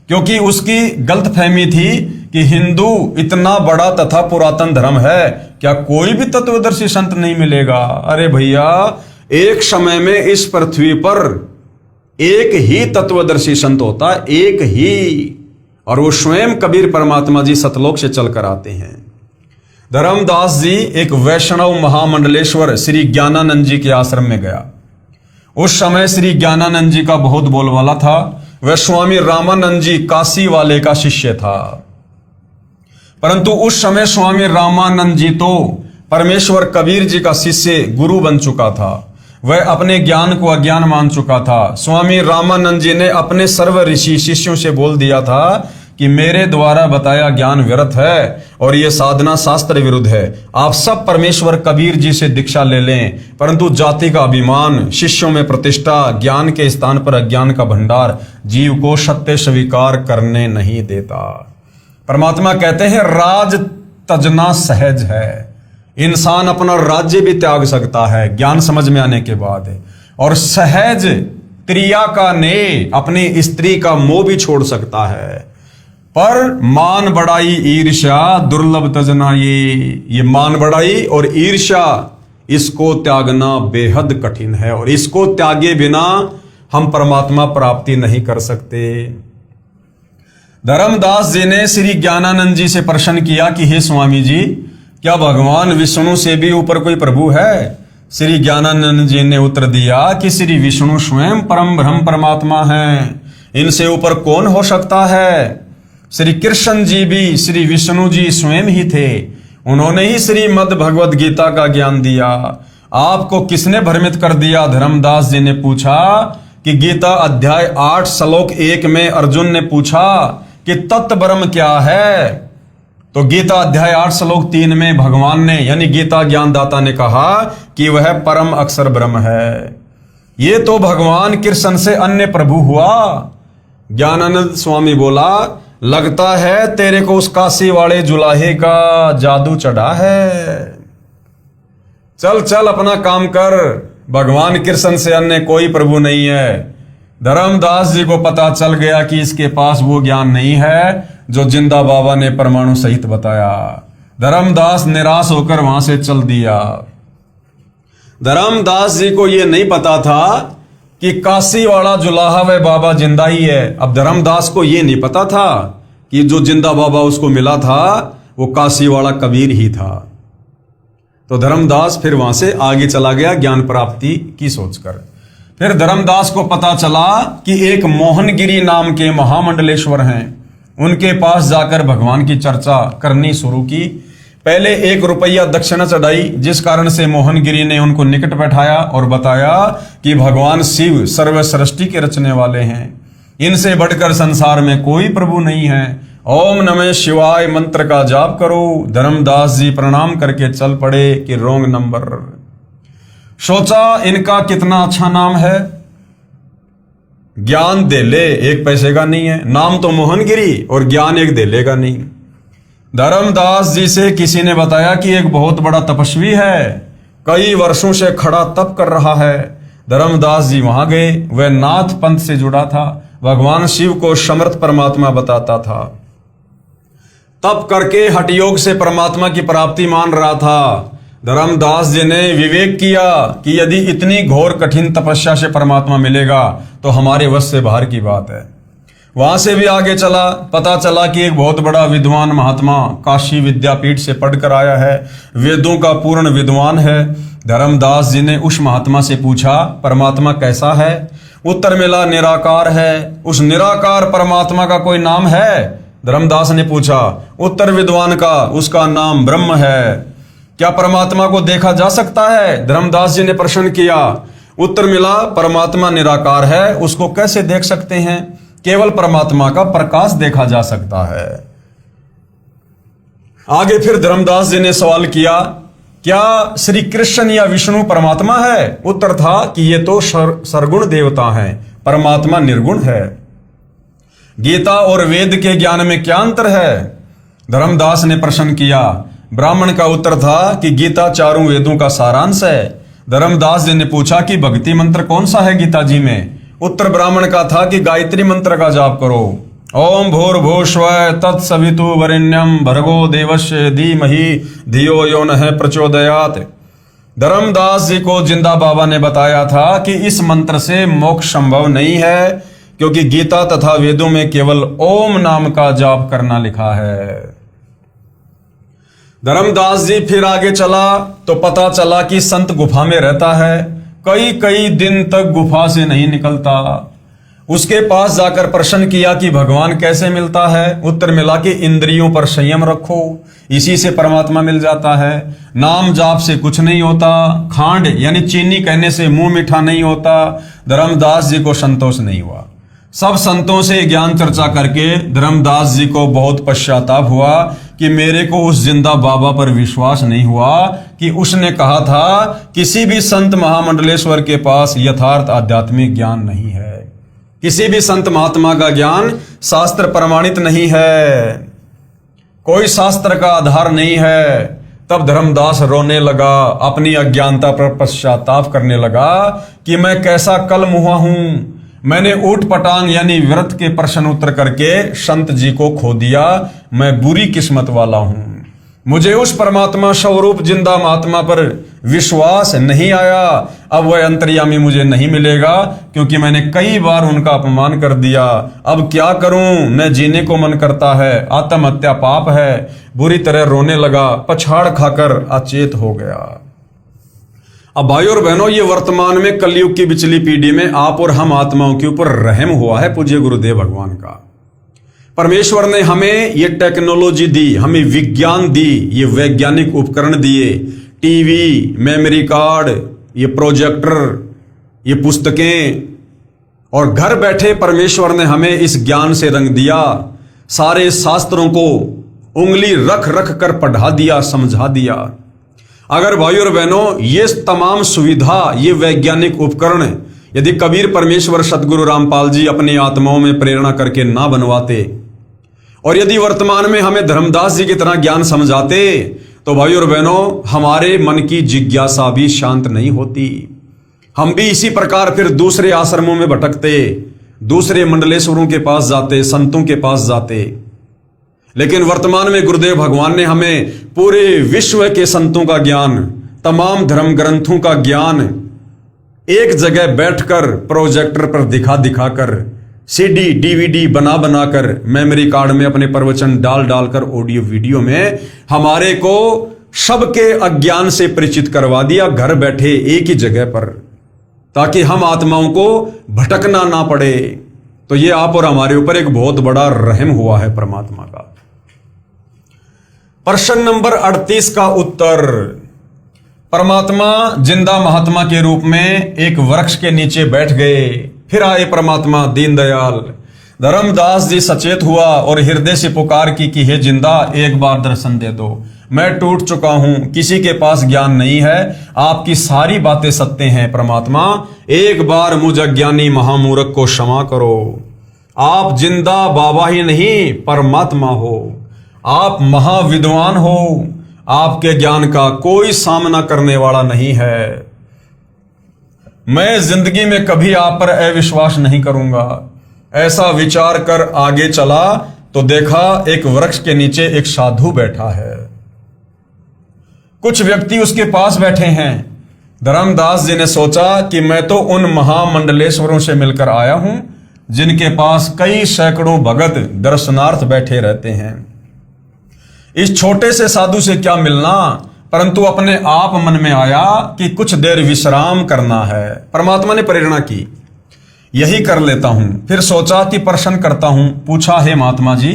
क्योंकि उसकी गलतफहमी थी कि हिंदू इतना बड़ा तथा पुरातन धर्म है, क्या कोई भी तत्वदर्शी संत नहीं मिलेगा? अरे भैया, एक समय में इस पृथ्वी पर एक ही तत्वदर्शी संत होता, एक ही, और वो स्वयं कबीर परमात्मा जी सतलोक से चलकर आते हैं। धर्मदास जी एक वैष्णव महामंडलेश्वर श्री ज्ञानानंद जी के आश्रम में गया। उस समय श्री ज्ञानानंद जी का बहुत बोलबाला था। वह स्वामी रामानंद जी काशी वाले का शिष्य था, परंतु उस समय स्वामी रामानंद जी तो परमेश्वर कबीर जी का शिष्य गुरु बन चुका था। वह अपने ज्ञान को अज्ञान मान चुका था। स्वामी रामानंद जी ने अपने सर्व ऋषि शिष्यों से बोल दिया था कि मेरे द्वारा बताया ज्ञान व्यर्थ है और यह साधना शास्त्र विरुद्ध है। आप सब परमेश्वर कबीर जी से दीक्षा ले लें, परंतु जाति का अभिमान, शिष्यों में प्रतिष्ठा, ज्ञान के स्थान पर अज्ञान का भंडार जीव को सत्य स्वीकार करने नहीं देता। परमात्मा कहते हैं राज तजना सहज है। इंसान अपना राज्य भी त्याग सकता है ज्ञान समझ में आने के बाद, और सहज क्रिया का ने अपनी स्त्री का मोह भी छोड़ सकता है। पर मान बढ़ाई ईर्ष्या दुर्लभ तजना, ये मान बढ़ाई और ईर्ष्या, इसको त्यागना बेहद कठिन है, और इसको त्यागे बिना हम परमात्मा प्राप्ति नहीं कर सकते। धर्मदास जी ने श्री ज्ञानानंद जी से प्रश्न किया कि हे स्वामी जी, क्या भगवान विष्णु से भी ऊपर कोई प्रभु है? श्री ज्ञानानंद जी ने उत्तर दिया कि श्री विष्णु स्वयं परम ब्रह्म परमात्मा हैं, इनसे ऊपर कौन हो सकता है? श्री कृष्ण जी भी श्री विष्णु जी स्वयं ही थे, उन्होंने ही श्रीमद् भगवद गीता का ज्ञान दिया। आपको किसने भ्रमित कर दिया? धर्मदास जी ने पूछा कि गीता अध्याय 8 श्लोक 1 में अर्जुन ने पूछा कि तत्व ब्रह्म क्या है, तो गीता अध्याय 8 श्लोक 3 में भगवान ने यानी गीता ज्ञानदाता ने कहा कि वह परम अक्षर ब्रह्म है। ये तो भगवान कृष्ण से अन्य प्रभु हुआ। ज्ञानानंद स्वामी बोला, लगता है तेरे को उस काशी वाले जुलाहे का जादू चढ़ा है। चल चल अपना काम कर, भगवान कृष्ण से अन्य कोई प्रभु नहीं है। धर्मदास जी को पता चल गया कि इसके पास वो ज्ञान नहीं है जो जिंदा बाबा ने परमाणु सहित बताया। धर्मदास निराश होकर वहां से चल दिया। धर्मदास जी को यह नहीं पता था कि काशी वाला जुलाहा व बाबा जिंदा ही है। अब धर्मदास को यह नहीं पता था कि जो जिंदा बाबा उसको मिला था वो काशी वाला कबीर ही था। तो धर्मदास फिर वहां से आगे चला गया ज्ञान प्राप्ति की सोचकर। फिर धर्मदास को पता चला कि एक मोहनगिरी नाम के महामंडलेश्वर हैं, उनके पास जाकर भगवान की चर्चा करनी शुरू की। पहले 1 रुपया दक्षिणा चढ़ाई, जिस कारण से मोहनगिरी ने उनको निकट बैठाया और बताया कि भगवान शिव सर्व सृष्टि के रचने वाले हैं, इनसे बढ़कर संसार में कोई प्रभु नहीं है। ओम नमः शिवाय मंत्र का जाप करो। धर्मदास जी प्रणाम करके चल पड़े कि रोंग नंबर। सोचा इनका कितना अच्छा नाम है, ज्ञान दे ले 1 पैसे का नहीं है। नाम तो मोहनगिरी और ज्ञान 1 दे लेगा नहीं। धर्मदास जी से किसी ने बताया कि एक बहुत बड़ा तपस्वी है, कई वर्षों से खड़ा तप कर रहा है। धर्मदास जी वहां गए। वह नाथ पंथ से जुड़ा था, भगवान शिव को समर्थ परमात्मा बताता था। तप करके हठ योग से परमात्मा की प्राप्ति मान रहा था। धर्मदास जी ने विवेक किया कि यदि इतनी घोर कठिन तपस्या से परमात्मा मिलेगा तो हमारे वश से बाहर की बात है। वहां से भी आगे चला, पता चला कि एक बहुत बड़ा विद्वान महात्मा काशी विद्यापीठ से पढ़कर आया है, वेदों का पूर्ण विद्वान है। धर्मदास जी ने उस महात्मा से पूछा परमात्मा कैसा है? उत्तर मिला निराकार है। उस निराकार परमात्मा का कोई नाम है? धर्मदास ने पूछा। उत्तर विद्वान का, उसका नाम ब्रह्म है। क्या परमात्मा को देखा जा सकता है? धर्मदास जी ने प्रश्न किया। उत्तर मिला परमात्मा निराकार है, उसको कैसे देख सकते हैं? केवल परमात्मा का प्रकाश देखा जा सकता है। आगे फिर धर्मदास जी ने सवाल किया क्या श्री कृष्ण या विष्णु परमात्मा है? उत्तर था कि ये तो सरगुण देवता हैं, परमात्मा निर्गुण है। गीता और वेद के ज्ञान में क्या अंतर है? धर्मदास ने प्रश्न किया। ब्राह्मण का उत्तर था कि गीता 4 वेदों का सारांश है। धर्मदास जी ने पूछा कि भक्ति मंत्र कौन सा है गीता जी में? उत्तर ब्राह्मण का था कि गायत्री मंत्र का जाप करो। ओम भूर्भुवस्सुवः तत्सवितुर्वरेण्यं भर्गो देवस्य धीमहि धियो यो नः प्रचोदयात्। धर्मदास जी को जिंदा बाबा ने बताया था कि इस मंत्र से मोक्ष संभव नहीं है, क्योंकि गीता तथा वेदों में केवल ओम नाम का जाप करना लिखा है। धर्मदास जी फिर आगे चला तो पता चला कि संत गुफा में रहता है, कई कई दिन तक गुफा से नहीं निकलता। उसके पास जाकर प्रश्न किया कि भगवान कैसे मिलता है? उत्तर मिला कि इंद्रियों पर संयम रखो, इसी से परमात्मा मिल जाता है। नाम जाप से कुछ नहीं होता, खांड यानी चीनी कहने से मुंह मीठा नहीं होता। धर्मदास जी को संतोष नहीं हुआ। सब संतों से ज्ञान चर्चा करके धर्मदास जी को बहुत पश्चाताप हुआ कि मेरे को उस जिंदा बाबा पर विश्वास नहीं हुआ कि उसने कहा था किसी भी संत महामंडलेश्वर के पास यथार्थ आध्यात्मिक ज्ञान नहीं है, किसी भी संत महात्मा का ज्ञान शास्त्र प्रमाणित नहीं है, कोई शास्त्र का आधार नहीं है। तब धर्मदास रोने लगा, अपनी अज्ञानता पर पश्चाताप करने लगा कि मैं कैसा कल मुहा हूं। मैंने ऊट पटांग यानी व्रत के प्रश्न उत्तर करके संत जी को खो दिया। मैं बुरी किस्मत वाला हूं। मुझे उस परमात्मा स्वरूप जिंदा महात्मा पर विश्वास नहीं आया। अब वह अंतर्यामी मुझे नहीं मिलेगा, क्योंकि मैंने कई बार उनका अपमान कर दिया। अब क्या करूं? न जीने को मन करता है, आत्महत्या पाप है। बुरी तरह रोने लगा, पछाड़ खाकर अचेत हो गया। अब भाई और बहनों, ये वर्तमान में कलयुग की पिछली पीढ़ी में आप और हम आत्माओं के ऊपर रहम हुआ है पूज्य गुरुदेव भगवान का। परमेश्वर ने हमें ये टेक्नोलॉजी दी, हमें विज्ञान दी, ये वैज्ञानिक उपकरण दिए, टीवी, मेमोरी कार्ड, ये प्रोजेक्टर, ये पुस्तकें, और घर बैठे परमेश्वर ने हमें इस ज्ञान से रंग दिया। सारे शास्त्रों को उंगली रख रख कर पढ़ा दिया, समझा दिया। अगर भाई और बहनों, ये तमाम सुविधा, ये वैज्ञानिक उपकरण यदि कबीर परमेश्वर सतगुरु रामपाल जी अपनी आत्माओं में प्रेरणा करके ना बनवाते, और यदि वर्तमान में हमें धर्मदास जी की तरह ज्ञान समझाते, तो भाइयों और बहनों, हमारे मन की जिज्ञासा भी शांत नहीं होती। हम भी इसी प्रकार फिर दूसरे आश्रमों में भटकते, दूसरे मंडलेश्वरों के पास जाते, संतों के पास जाते। लेकिन वर्तमान में गुरुदेव भगवान ने हमें पूरे विश्व के संतों का ज्ञान, तमाम धर्म ग्रंथों का ज्ञान एक जगह बैठकर प्रोजेक्टर पर दिखा दिखाकर, सीडी डीवीडी बना बनाकर, मेमोरी कार्ड में अपने प्रवचन डाल डालकर, ऑडियो वीडियो में हमारे को सबके अज्ञान से परिचित करवा दिया, घर बैठे एक ही जगह पर, ताकि हम आत्माओं को भटकना ना पड़े। तो ये आप और हमारे ऊपर एक बहुत बड़ा रहम हुआ है परमात्मा का। प्रश्न नंबर 38 का उत्तर। परमात्मा जिंदा महात्मा के रूप में एक वृक्ष के नीचे बैठ गए। फिर आए परमात्मा दीनदयाल। धर्मदास जी सचेत हुआ और हृदय से पुकार की कि हे जिंदा, एक बार दर्शन दे दो, मैं टूट चुका हूं, किसी के पास ज्ञान नहीं है, आपकी सारी बातें सत्य हैं परमात्मा, एक बार मुझ अज्ञानी महामूर्ख को क्षमा करो। आप जिंदा बाबा ही नहीं परमात्मा हो, आप महाविद्वान हो, आपके ज्ञान का कोई सामना करने वाला नहीं है। मैं जिंदगी में कभी आप पर अविश्वास नहीं करूंगा। ऐसा विचार कर आगे चला तो देखा एक वृक्ष के नीचे एक साधु बैठा है। कुछ व्यक्ति उसके पास बैठे हैं। धर्मदास जी ने सोचा कि मैं तो उन महामंडलेश्वरों से मिलकर आया हूं जिनके पास कई सैकड़ों भगत दर्शनार्थ बैठे रहते हैं। इस छोटे से साधु से क्या मिलना, परंतु अपने आप मन में आया कि कुछ देर विश्राम करना है। परमात्मा ने प्रेरणा की, यही कर लेता हूं। फिर सोचा कि प्रश्न करता हूं। पूछा, हे महात्मा जी,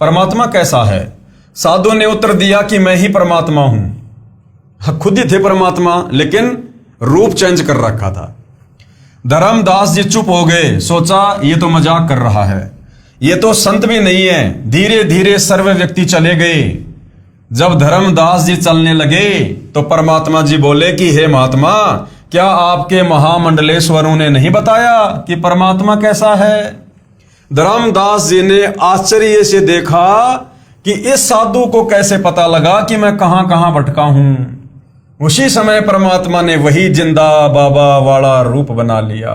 परमात्मा कैसा है? साधु ने उत्तर दिया कि मैं ही परमात्मा हूं। खुद ही थे परमात्मा, लेकिन रूप चेंज कर रखा था। धर्मदास जी चुप हो गए। सोचा ये तो मजाक कर रहा है, ये तो संत भी नहीं है। धीरे धीरे सर्व व्यक्ति चले गए। जब धर्मदास जी चलने लगे तो परमात्मा जी बोले कि हे महात्मा, क्या आपके महामंडलेश्वरों ने नहीं बताया कि परमात्मा कैसा है? धर्मदास जी ने आश्चर्य से देखा कि इस साधु को कैसे पता लगा कि मैं कहां कहां भटका हूं। उसी समय परमात्मा ने वही जिंदा बाबा वाला रूप बना लिया।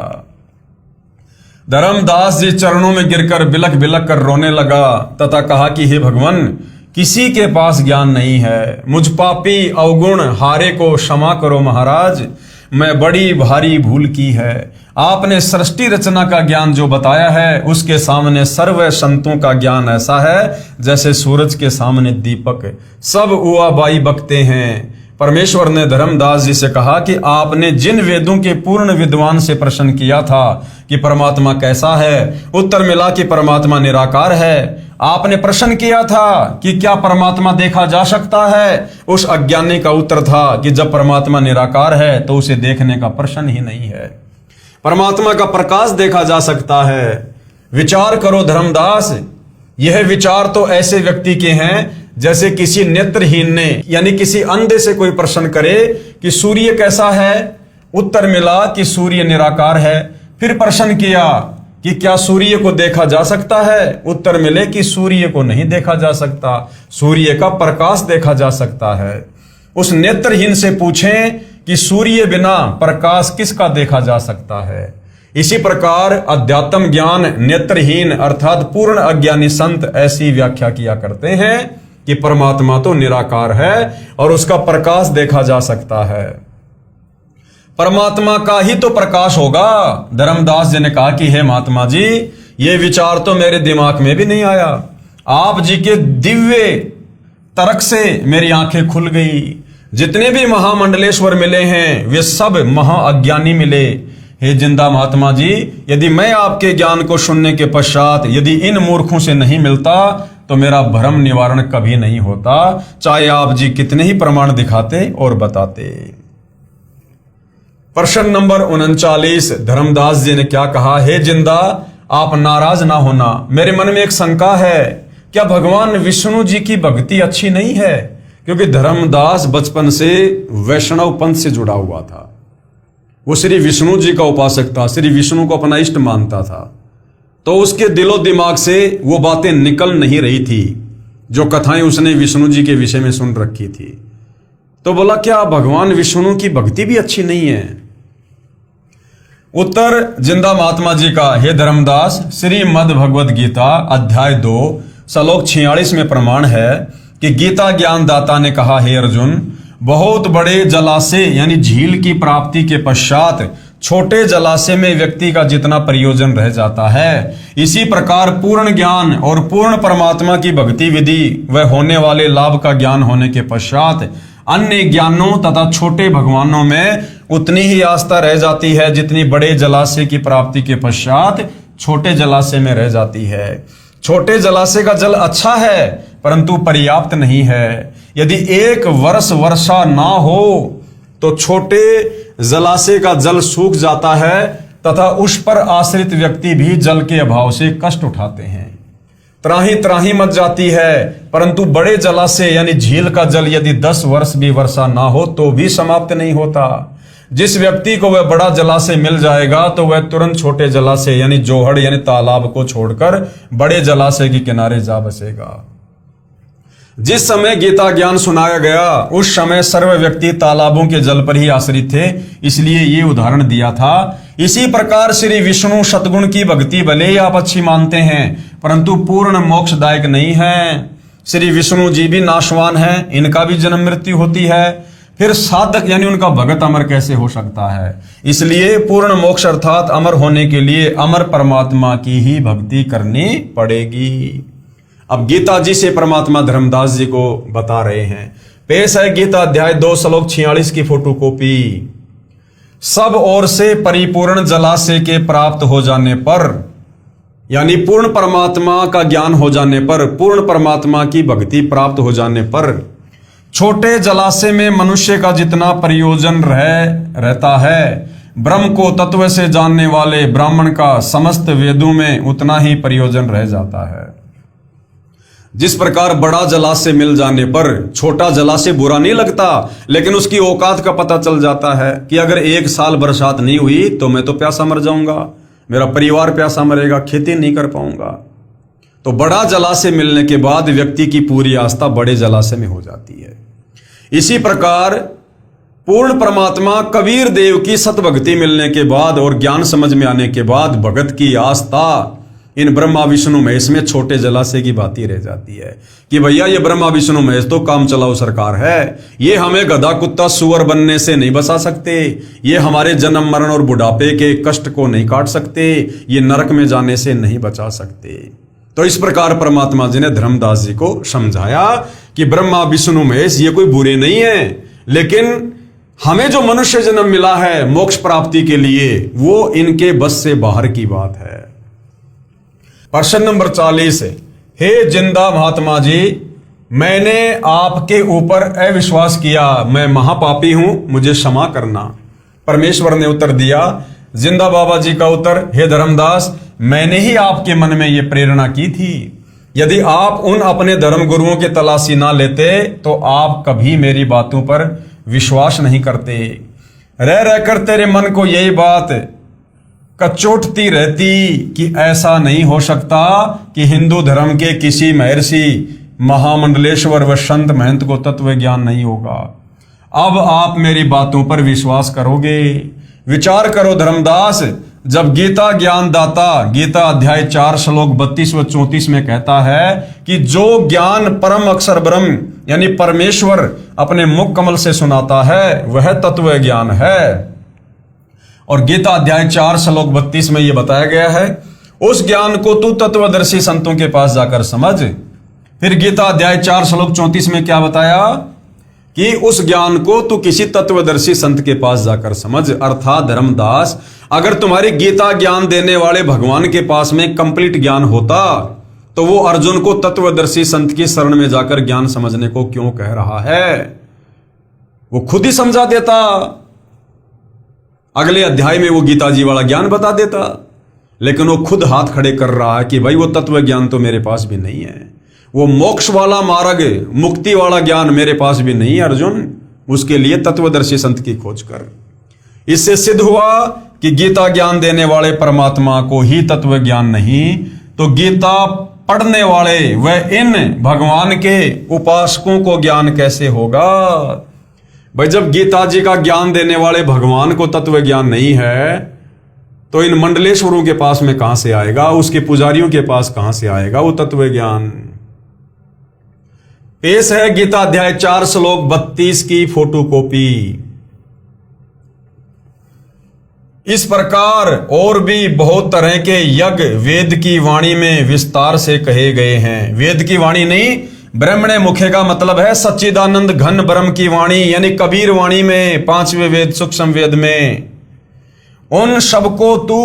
धर्मदास जी चरणों में गिरकर बिलख बिलख कर रोने लगा तथा कहा कि हे भगवान, किसी के पास ज्ञान नहीं है, मुझ पापी अवगुण हारे को क्षमा करो महाराज, मैं बड़ी भारी भूल की है। आपने सृष्टि रचना का ज्ञान जो बताया है उसके सामने सर्व संतों का ज्ञान ऐसा है जैसे सूरज के सामने दीपक, सब उआ बाई बकते हैं। परमेश्वर ने धर्मदास जी से कहा कि आपने जिन वेदों के पूर्ण विद्वान से प्रश्न किया था कि परमात्मा कैसा है, उत्तर मिला कि परमात्मा निराकार है। आपने प्रश्न किया था कि क्या परमात्मा देखा जा सकता है, उस अज्ञानी का उत्तर था कि जब परमात्मा निराकार है तो उसे देखने का प्रश्न ही नहीं है। परमात्मा का प्रकाश देखा जा सकता है। विचार करो धर्मदास, यह विचार तो ऐसे व्यक्ति के हैं जैसे किसी नेत्रहीन ने, यानी किसी अंधे से कोई प्रश्न करे कि सूर्य कैसा है, उत्तर मिला कि सूर्य निराकार है। फिर प्रश्न किया कि क्या सूर्य को देखा जा सकता है, उत्तर मिले कि सूर्य को नहीं देखा जा सकता, सूर्य का प्रकाश देखा जा सकता है। उस नेत्रहीन से पूछें कि सूर्य बिना प्रकाश किसका देखा जा सकता है। इसी प्रकार अध्यात्म ज्ञान नेत्रहीन अर्थात पूर्ण अज्ञानी संत ऐसी व्याख्या किया करते हैं कि परमात्मा तो निराकार है और उसका प्रकाश देखा जा सकता है। परमात्मा का ही तो प्रकाश होगा। धर्मदास जी ने कहा कि हे महात्मा जी, ये विचार तो मेरे दिमाग में भी नहीं आया। आप जी के दिव्य तर्क से मेरी आंखें खुल गई। जितने भी महामंडलेश्वर मिले हैं वे सब महाअज्ञानी मिले। हे जिंदा महात्मा जी, यदि मैं आपके ज्ञान को सुनने के पश्चात यदि इन मूर्खों से नहीं मिलता तो मेरा भ्रम निवारण कभी नहीं होता, चाहे आप जी कितने ही प्रमाण दिखाते और बताते। प्रश्न नंबर 39। धर्मदास जी ने क्या कहा? हे जिंदा, आप नाराज ना होना, मेरे मन में एक शंका है, क्या भगवान विष्णु जी की भक्ति अच्छी नहीं है? क्योंकि धर्मदास बचपन से वैष्णव पंथ से जुड़ा हुआ था। वो श्री विष्णु जी का उपासक था, श्री विष्णु को अपना इष्ट मानता था। तो उसके दिलो दिमाग से वो बातें निकल नहीं रही थी जो कथाएं उसने विष्णु जी के विषय में सुन रखी थी। तो बोला क्या भगवान विष्णु की भक्ति भी अच्छी नहीं है? उत्तर जिंदा महात्मा जी का, हे धर्मदास, श्रीमद् भगवद गीता अध्याय 2 श्लोक 46 में प्रमाण है कि गीता ज्ञानदाता ने कहा, हे अर्जुन, बहुत बड़े जलाशय यानी झील की प्राप्ति के पश्चात छोटे जलाशय में व्यक्ति का जितना प्रयोजन रह जाता है, इसी प्रकार पूर्ण ज्ञान और पूर्ण परमात्मा की भक्ति विधि व होने वाले लाभ का ज्ञान होने के पश्चात अन्य ज्ञानों तथा छोटे भगवानों में उतनी ही आस्था रह जाती है जितनी बड़े जलाशय की प्राप्ति के पश्चात छोटे जलाशय में रह जाती है। छोटे जलाशय का जल अच्छा है परंतु पर्याप्त नहीं है। यदि एक वर्ष वर्षा ना हो तो छोटे जलाशय का जल सूख जाता है तथा उस पर आश्रित व्यक्ति भी जल के अभाव से कष्ट उठाते हैं। त्राही त्राही मच जाती है, परंतु बड़े जलाशय यानी झील का जल यदि 10 वर्ष भी वर्षा ना हो तो भी समाप्त नहीं होता। जिस व्यक्ति को वह बड़ा जलाशय मिल जाएगा तो वह तुरंत छोटे जलाशय यानी जोहड़ यानी तालाब को छोड़कर बड़े जलाशय के किनारे जा बसेगा। जिस समय गीता ज्ञान सुनाया गया उस समय सर्व व्यक्ति तालाबों के जल पर ही आश्रित थे, इसलिए ये उदाहरण दिया था। इसी प्रकार श्री विष्णु सतगुण की भक्ति भले ही आप अच्छी मानते हैं परंतु पूर्ण मोक्षदायक नहीं है। श्री विष्णु जी भी नाशवान है, इनका भी जन्म मृत्यु होती है, फिर साधक यानी उनका भगत अमर कैसे हो सकता है? इसलिए पूर्ण मोक्ष अर्थात अमर होने के लिए अमर परमात्मा की ही भक्ति करनी पड़ेगी। अब गीता जी से परमात्मा धर्मदास जी को बता रहे हैं। पेश है गीता अध्याय 2 श्लोक 46 की फोटोकॉपी। सब ओर से परिपूर्ण जलाशय के प्राप्त हो जाने पर यानी पूर्ण परमात्मा का ज्ञान हो जाने पर, पूर्ण परमात्मा की भक्ति प्राप्त हो जाने पर छोटे जलाशय में मनुष्य का जितना प्रयोजन रहता है, ब्रह्म को तत्व से जानने वाले ब्राह्मण का समस्त वेदों में उतना ही प्रयोजन रह जाता है। जिस प्रकार बड़ा जलाशय मिल जाने पर छोटा जलाशय बुरा नहीं लगता, लेकिन उसकी औकात का पता चल जाता है कि अगर 1 साल बरसात नहीं हुई तो मैं तो प्यासा मर जाऊंगा, मेरा परिवार प्यासा मरेगा, खेती नहीं कर पाऊंगा। तो बड़ा जलाशय मिलने के बाद व्यक्ति की पूरी आस्था बड़े जलाशय में हो जाती है। इसी प्रकार पूर्ण परमात्मा कबीर देव की सतभक्ति मिलने के बाद और ज्ञान समझ में आने के बाद भगत की आस्था इन ब्रह्मा विष्णु महेश में छोटे जलाशय की बाती रह जाती है कि भैया ये ब्रह्मा विष्णु महेश तो काम चलाओ सरकार है, ये हमें गधा कुत्ता सुअर बनने से नहीं बचा सकते, ये हमारे जन्म मरण और बुढ़ापे के कष्ट को नहीं काट सकते, ये नरक में जाने से नहीं बचा सकते। तो इस प्रकार परमात्मा जी ने धर्मदास जी को समझाया कि ब्रह्मा विष्णु महेश ये कोई बुरे नहीं है, लेकिन हमें जो मनुष्य जन्म मिला है मोक्ष प्राप्ति के लिए वो इनके बस से बाहर की बात है। प्रश्न नंबर 40, हे जिंदा महात्मा जी, मैंने आपके ऊपर अविश्वास किया, मैं महापापी हूं, मुझे क्षमा करना। परमेश्वर ने उत्तर दिया, जिंदा बाबा जी का उत्तर, हे धर्मदास, मैंने ही आपके मन में यह प्रेरणा की थी। यदि आप उन अपने धर्म गुरुओं की तलाशी ना लेते तो आप कभी मेरी बातों पर विश्वास नहीं करते। रह रहकर तेरे मन को यही बात कचोटती रहती कि ऐसा नहीं हो सकता कि हिंदू धर्म के किसी महर्षि महामंडलेश्वर व संत महंत को तत्व ज्ञान नहीं होगा। अब आप मेरी बातों पर विश्वास करोगे। विचार करो धर्मदास, जब गीता ज्ञान दाता गीता अध्याय 4 श्लोक 32 व 34 में कहता है कि जो ज्ञान परम अक्षर ब्रह्म यानी परमेश्वर अपने मुख कमल से सुनाता है वह तत्व ज्ञान है, और गीता अध्याय 4 श्लोक 32 में यह बताया गया है उस ज्ञान को तू तत्वदर्शी संतों के पास जाकर समझ। फिर गीता अध्याय 4 श्लोक 34 में क्या बताया कि उस ज्ञान को तू किसी तत्वदर्शी संत के पास जाकर समझ। अर्थात धर्मदास, अगर तुम्हारी गीता ज्ञान देने वाले भगवान के पास में कंप्लीट ज्ञान होता तो वो अर्जुन को तत्वदर्शी संत की शरण में जाकर ज्ञान समझने को क्यों कह रहा है? वो खुद ही समझा देता, अगले अध्याय में वो गीता जी वाला ज्ञान बता देता, लेकिन वो खुद हाथ खड़े कर रहा है कि भाई वो तत्व ज्ञान तो मेरे पास भी नहीं है, वो मोक्ष वाला मार्ग मुक्ति वाला ज्ञान मेरे पास भी नहीं है अर्जुन, उसके लिए तत्वदर्शी संत की खोज कर। इससे सिद्ध हुआ कि गीता ज्ञान देने वाले परमात्मा को ही तत्व ज्ञान नहीं तो गीता पढ़ने वाले व इन भगवान के उपासकों को ज्ञान कैसे होगा? भाई जब गीता जी का ज्ञान देने वाले भगवान को तत्व ज्ञान नहीं है तो इन मंडलेश्वरों के पास में कहां से आएगा, उसके पुजारियों के पास कहां से आएगा वो तत्व ज्ञान। पेश है गीता अध्याय 4 श्लोक 32 की फोटोकॉपी। इस प्रकार और भी बहुत तरह के यज्ञ वेद की वाणी में विस्तार से कहे गए हैं। वेद की वाणी नहीं, ब्रह्मणे मुखे का मतलब है सच्चिदानंद घन ब्रह्म की वाणी, यानी कबीर वाणी में, 5वें वेद सूक्ष्म वेद में। उन सबको तू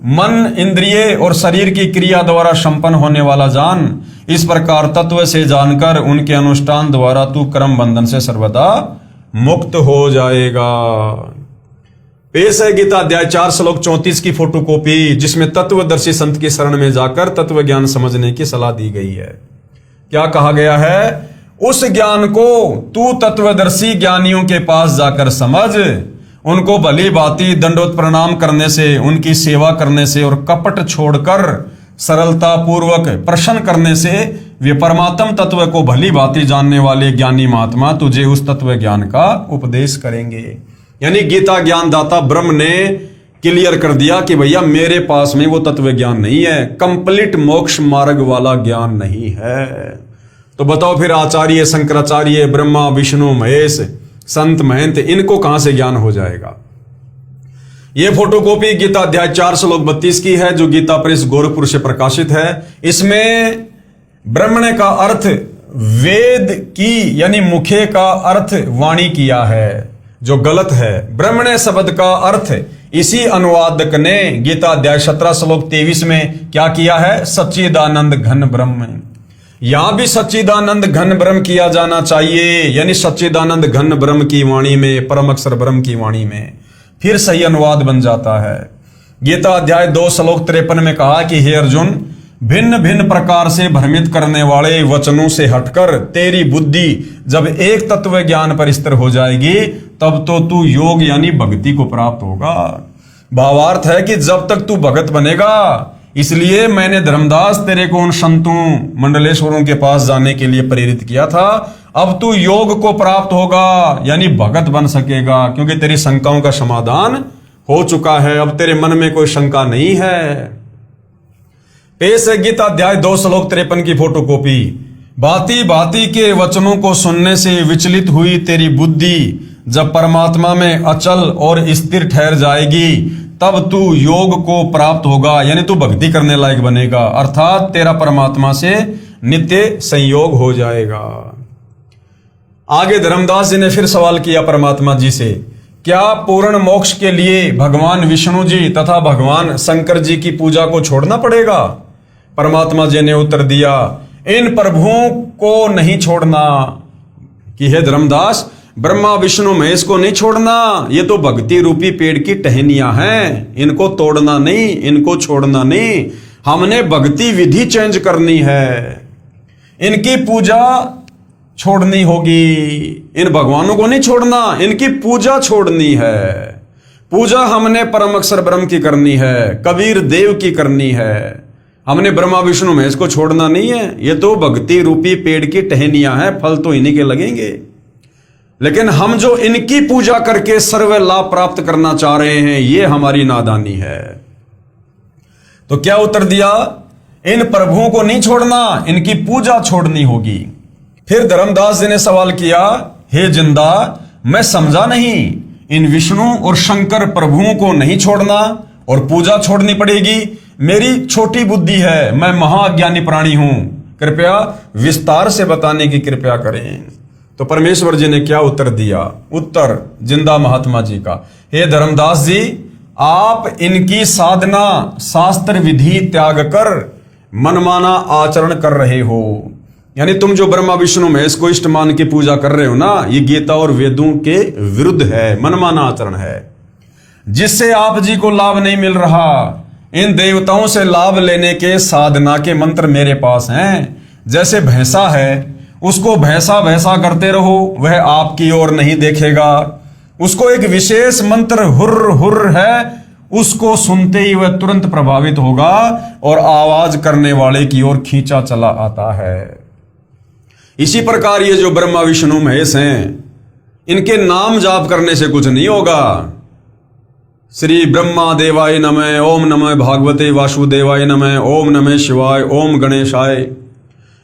मन, इंद्रिय और शरीर की क्रिया द्वारा संपन्न होने वाला जान। इस प्रकार तत्व से जानकर उनके अनुष्ठान द्वारा तू कर्म बंधन से सर्वदा मुक्त हो जाएगा। पेश है गीता अध्याय 4 श्लोक 34 की फोटोकॉपी, जिसमें तत्वदर्शी संत की शरण में जाकर तत्व ज्ञान समझने की सलाह दी गई है। क्या कहा गया है? उस ज्ञान को तू तत्वदर्शी ज्ञानियों के पास जाकर समझ, उनको भली भांति दंडोत प्रणाम करने से, उनकी सेवा करने से और कपट छोड़कर सरलता पूर्वक प्रश्न करने से वे परमात्म तत्व को भली भांति जानने वाले ज्ञानी महात्मा तुझे उस तत्व ज्ञान का उपदेश करेंगे। यानी गीता ज्ञान दाता ब्रह्म ने क्लियर कर दिया कि भैया मेरे पास में वो तत्व ज्ञान नहीं है, कंप्लीट मोक्ष मार्ग वाला ज्ञान नहीं है। तो बताओ फिर आचार्य, शंकराचार्य, ब्रह्मा, विष्णु, महेश, संत, महंत, इनको कहां से ज्ञान हो जाएगा? यह फोटोकॉपी गीता अध्याय 4 श्लोक 32 की है, जो गीता प्रेस गोरखपुर से प्रकाशित है। इसमें ब्रह्मणे का अर्थ वेद की यानी मुखे का अर्थ वाणी किया है, जो गलत है। ब्रह्मणे शब्द का अर्थ इसी अनुवादक ने गीता अध्याय 17 श्लोक 23 में क्या किया है? सच्चिदानंद घन ब्रह्म। यहां भी सच्चिदानंद घन ब्रह्म किया जाना चाहिए, यानी सच्चिदानंद घन ब्रह्म की वाणी में, परम अक्षर ब्रह्म की वाणी में, फिर सही अनुवाद बन जाता है। गीता अध्याय 2 श्लोक 53 में कहा कि हे अर्जुन, भिन्न भिन्न प्रकार से भ्रमित करने वाले वचनों से हटकर तेरी बुद्धि जब एक तत्व ज्ञान पर स्थिर हो जाएगी तब तो तू योग यानी भक्ति को प्राप्त होगा। भावार्थ है कि जब तक तू भगत बनेगा, इसलिए मैंने धर्मदास तेरे को उन संतों मंडलेश्वरों के पास जाने के लिए प्रेरित किया था। अब तू योग को प्राप्त होगा यानी भगत बन सकेगा, क्योंकि तेरी शंकाओं का समाधान हो चुका है। अब तेरे मन में कोई शंका नहीं है। पेश है गीता अध्याय 2 श्लोक 53 की फोटोकॉपी। भांति भांति के वचनों को सुनने से विचलित हुई तेरी बुद्धि जब परमात्मा में अचल और स्थिर ठहर जाएगी तब तू योग को प्राप्त होगा, यानी तू भक्ति करने लायक बनेगा, अर्थात तेरा परमात्मा से नित्य संयोग हो जाएगा। आगे धर्मदास जी ने फिर सवाल किया परमात्मा जी से, क्या पूर्ण मोक्ष के लिए भगवान विष्णु जी तथा भगवान शंकर जी की पूजा को छोड़ना पड़ेगा? परमात्मा जी ने उत्तर दिया, इन प्रभुओं को नहीं छोड़ना। कि हे धर्मदास, ब्रह्मा विष्णु महेश को नहीं छोड़ना, ये तो भक्ति रूपी पेड़ की टहनियां हैं, इनको तोड़ना नहीं, इनको छोड़ना नहीं। हमने भक्ति विधि चेंज करनी है, इनकी पूजा छोड़नी होगी। इन भगवानों को नहीं छोड़ना, इनकी पूजा छोड़नी है। पूजा हमने परम अक्षर ब्रह्म की करनी है, कबीर देव की करनी है। हमने ब्रह्मा विष्णु महेश को छोड़ना नहीं है। ये तो भक्ति रूपी पेड़ की टहनियां हैं, फल तो इन्हीं के लगेंगे। लेकिन हम जो इनकी पूजा करके सर्व लाभ प्राप्त करना चाह रहे हैं, ये हमारी नादानी है। तो क्या उत्तर दिया? इन प्रभुओं को नहीं छोड़ना, इनकी पूजा छोड़नी होगी। फिर धर्मदास जी ने सवाल किया, हे जिंदा, मैं समझा नहीं, इन विष्णु और शंकर प्रभुओं को नहीं छोड़ना और पूजा छोड़नी पड़ेगी? मेरी छोटी बुद्धि है, मैं महाज्ञानी प्राणी हूं, कृपया विस्तार से बताने की कृपया करें। तो परमेश्वर जी ने क्या उत्तर दिया? उत्तर जिंदा महात्मा जी का, हे धर्मदास जी, आप इनकी साधना शास्त्र विधि त्याग कर मनमाना आचरण कर रहे हो। यानी तुम जो ब्रह्मा विष्णु महेश को इष्ट मान के पूजा कर रहे हो ना, ये गीता और वेदों के विरुद्ध है, मनमाना आचरण है, जिससे आप जी को लाभ नहीं मिल रहा। इन देवताओं से लाभ लेने के साधना के मंत्र मेरे पास हैं। जैसे भैंसा है, उसको भैंसा भैंसा करते रहो, वह आपकी ओर नहीं देखेगा। उसको एक विशेष मंत्र हुर्र हुर्र है, उसको सुनते ही वह तुरंत प्रभावित होगा और आवाज करने वाले की ओर खींचा चला आता है। इसी प्रकार ये जो ब्रह्मा विष्णु महेश हैं, इनके नाम जाप करने से कुछ नहीं होगा। श्री ब्रह्मा देवाय नमः, ओम नमः भागवते वासुदेवाय नमः, ओम नमः शिवाय, ओम गणेशाय,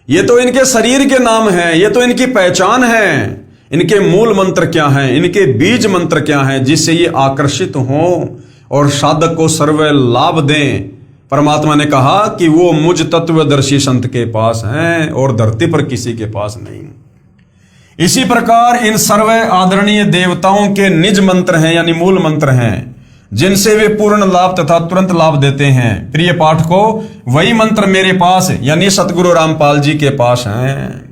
ये तो इनके शरीर के नाम हैं, ये तो इनकी पहचान है। इनके मूल मंत्र क्या हैं, इनके बीज मंत्र क्या हैं, जिससे ये आकर्षित हों और साधक को सर्व लाभ दें। परमात्मा ने कहा कि वो मुझ तत्वदर्शी संत के पास हैं और धरती पर किसी के पास नहीं। इसी प्रकार इन सर्व आदरणीय देवताओं के निज मंत्र हैं, यानी मूल मंत्र हैं, जिनसे वे पूर्ण लाभ तथा तुरंत लाभ देते हैं। प्रिय पाठकों, वही मंत्र मेरे पास यानी सतगुरु रामपाल जी के पास हैं।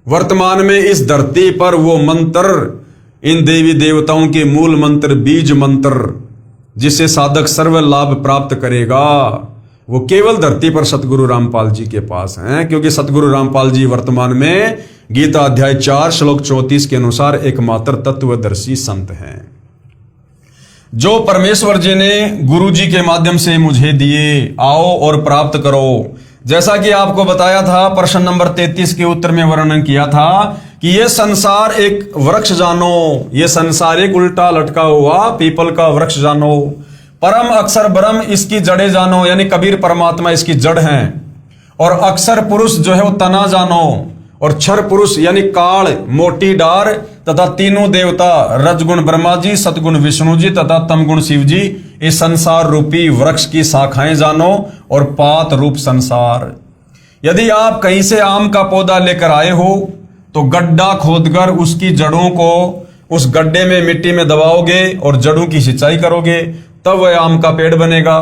वर्तमान में इस धरती पर वो मंत्र, इन देवी देवताओं के मूल मंत्र, बीज मंत्र, जिससे साधक सर्व लाभ प्राप्त करेगा, वो केवल धरती पर सतगुरु रामपाल जी के पास हैं। क्योंकि सतगुरु रामपाल जी वर्तमान में गीता अध्याय 4 श्लोक 34 के अनुसार एकमात्र तत्वदर्शी संत हैं, जो परमेश्वर जी ने गुरु जी के माध्यम से मुझे दिए। आओ और प्राप्त करो। जैसा कि आपको बताया था, प्रश्न नंबर 33 के उत्तर में वर्णन किया था कि ये संसार एक वृक्ष जानो, ये संसार एक उल्टा लटका हुआ पीपल का वृक्ष जानो, परम अक्षर ब्रह्म इसकी जड़े जानो, यानी कबीर परमात्मा इसकी जड़ हैं, और अक्षर पुरुष जो है वो तना जानो, और क्षर पुरुष यानी काल मोटी डार तथा तीनों देवता रजगुण ब्रह्मा जी, सतगुण विष्णु जी तथा तमगुण शिव जी, इस संसार रूपी वृक्ष की शाखाएं जानो, और पात रूप संसार। यदि आप कहीं से आम का पौधा लेकर आए हो तो गड्ढा खोदकर उसकी जड़ों को उस गड्ढे में मिट्टी में दबाओगे और जड़ों की सिंचाई करोगे, तब वह आम का पेड़ बनेगा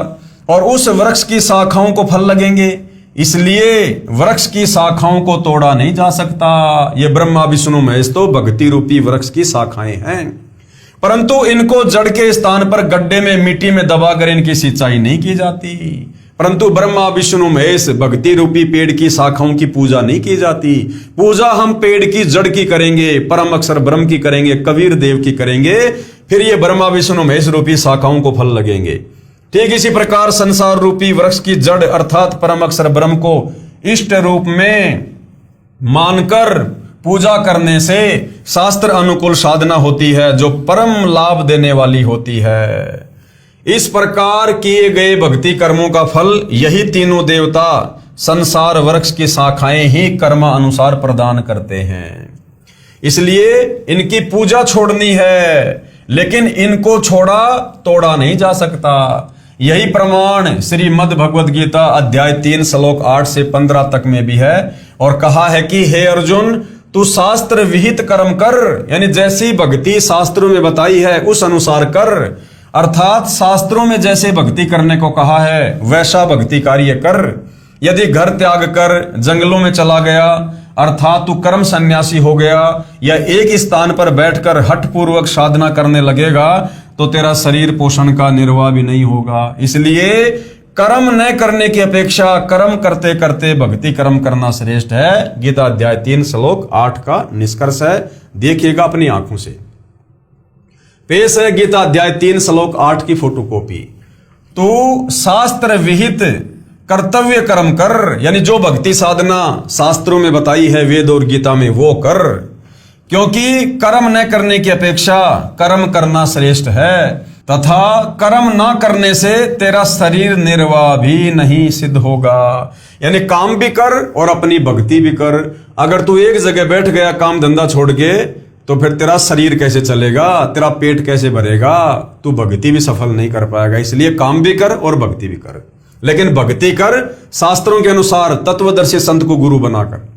और उस वृक्ष की शाखाओं को फल लगेंगे। इसलिए वृक्ष की शाखाओं को तोड़ा नहीं जा सकता। ये ब्रह्मा विष्णु महेश तो भक्ति रूपी वृक्ष की शाखाएं हैं, परंतु इनको जड़ के स्थान पर गड्ढे में मिट्टी में दबाकर इनकी सिंचाई नहीं की जाती। परंतु ब्रह्मा विष्णु महेश भक्ति रूपी पेड़ की शाखाओं की पूजा नहीं की जाती। पूजा हम पेड़ की जड़ की करेंगे, परम अक्षर ब्रह्म की करेंगे, कबीर देव की करेंगे, फिर ये ब्रह्मा विष्णु महेश रूपी शाखाओं को फल लगेंगे। ठीक इसी प्रकार संसार रूपी वृक्ष की जड़ अर्थात परम अक्षर ब्रह्म को इष्ट रूप में मानकर पूजा करने से शास्त्र अनुकूल साधना होती है, जो परम लाभ देने वाली होती है। इस प्रकार किए गए भक्ति कर्मों का फल यही तीनों देवता संसार वृक्ष की शाखाएं ही कर्म अनुसार प्रदान करते हैं। इसलिए इनकी पूजा छोड़नी है, लेकिन इनको छोड़ा तोड़ा नहीं जा सकता। यही प्रमाण श्रीमद् भगवद गीता अध्याय 3 श्लोक 8 से 15 तक में भी है, और कहा है कि हे अर्जुन, तू शास्त्र विहित कर्म कर, यानी जैसी भक्ति शास्त्रों में बताई है उस अनुसार कर, अर्थात शास्त्रों में जैसे भक्ति करने को कहा है वैसा भक्ति कार्य कर। यदि घर त्याग कर जंगलों में चला गया, अर्थात तू कर्म सन्यासी हो गया, या एक स्थान पर बैठकर हठ पूर्वक साधना करने लगेगा, तो तेरा शरीर पोषण का निर्वाह भी नहीं होगा। इसलिए कर्म न करने की अपेक्षा कर्म करते करते भक्ति कर्म करना श्रेष्ठ है। गीता अध्याय 3 श्लोक 8 का निष्कर्ष है, देखिएगा अपनी आंखों से। पेश है गीता अध्याय 3 श्लोक 8 की फोटोकॉपी। तू शास्त्र विहित कर्तव्य कर्म कर, यानी जो भक्ति साधना शास्त्रों में बताई है वेद और गीता में वो कर, क्योंकि कर्म न करने की अपेक्षा कर्म करना श्रेष्ठ है, तथा कर्म ना करने से तेरा शरीर निर्वाह भी नहीं सिद्ध होगा। यानी काम भी कर और अपनी भक्ति भी कर। अगर तू एक जगह बैठ गया काम धंधा छोड़ के, तो फिर तेरा शरीर कैसे चलेगा, तेरा पेट कैसे भरेगा, तू भक्ति भी सफल नहीं कर पाएगा। इसलिए काम भी कर और भक्ति भी कर, लेकिन भक्ति कर शास्त्रों के अनुसार तत्वदर्शी संत को गुरु बनाकर।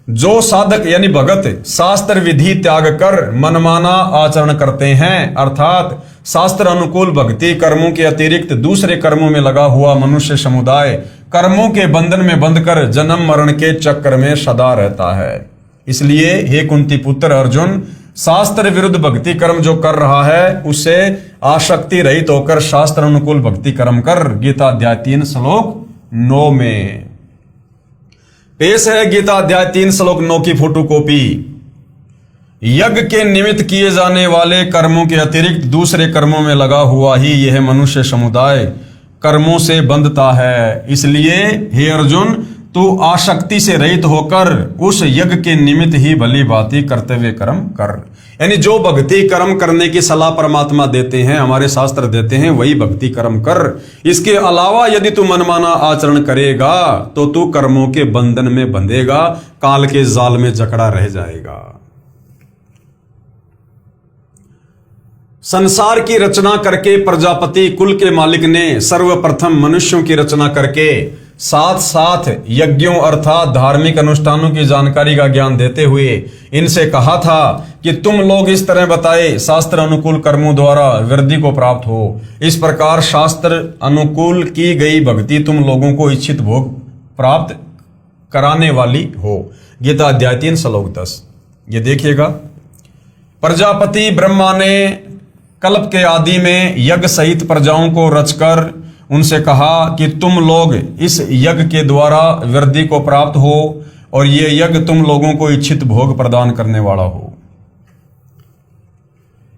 जो साधक यानी भगत शास्त्र विधि त्याग कर मनमाना आचरण करते हैं, अर्थात शास्त्र अनुकूल भक्ति कर्मों के अतिरिक्त दूसरे कर्मों में लगा हुआ मनुष्य समुदाय कर्मों के बंधन में बंधकर जन्म मरण के चक्कर में सदा रहता है। इसलिए हे कुंती पुत्र अर्जुन, शास्त्र विरुद्ध भक्ति कर्म जो कर रहा है उससे आसक्ति रहित होकर शास्त्र अनुकूल भक्ति कर्म कर। गीता अध्याय 3 श्लोक 9 में पेश है गीता अध्याय 3 श्लोक 9 की फोटोकॉपी। यज्ञ के निमित्त किए जाने वाले कर्मों के अतिरिक्त दूसरे कर्मों में लगा हुआ ही यह मनुष्य समुदाय कर्मों से बंधता है। इसलिए हे अर्जुन, तू आसक्ति से रहित होकर उस यज्ञ के निमित्त ही भली भांति कर्तव्य कर्म कर। यानी जो भक्ति कर्म करने की सलाह परमात्मा देते हैं, हमारे शास्त्र देते हैं, वही भक्ति कर्म कर। इसके अलावा यदि तू मनमाना आचरण करेगा तो तू कर्मों के बंधन में बंधेगा, काल के जाल में जकड़ा रह जाएगा। संसार की रचना करके प्रजापति कुल के मालिक ने सर्वप्रथम मनुष्यों की रचना करके साथ साथ यज्ञों अर्थात धार्मिक अनुष्ठानों की जानकारी का ज्ञान देते हुए इनसे कहा था कि तुम लोग इस तरह बताए शास्त्र अनुकूल कर्मों द्वारा वृद्धि को प्राप्त हो। इस प्रकार शास्त्र अनुकूल की गई भक्ति तुम लोगों को इच्छित भोग प्राप्त कराने वाली हो। गीता अध्याय 3 श्लोक 10। ये देखिएगा, प्रजापति ब्रह्मा ने कल्प के आदि में यज्ञ सहित प्रजाओं को रचकर उनसे कहा कि तुम लोग इस यज्ञ के द्वारा वृद्धि को प्राप्त हो और ये यज्ञ तुम लोगों को इच्छित भोग प्रदान करने वाला हो।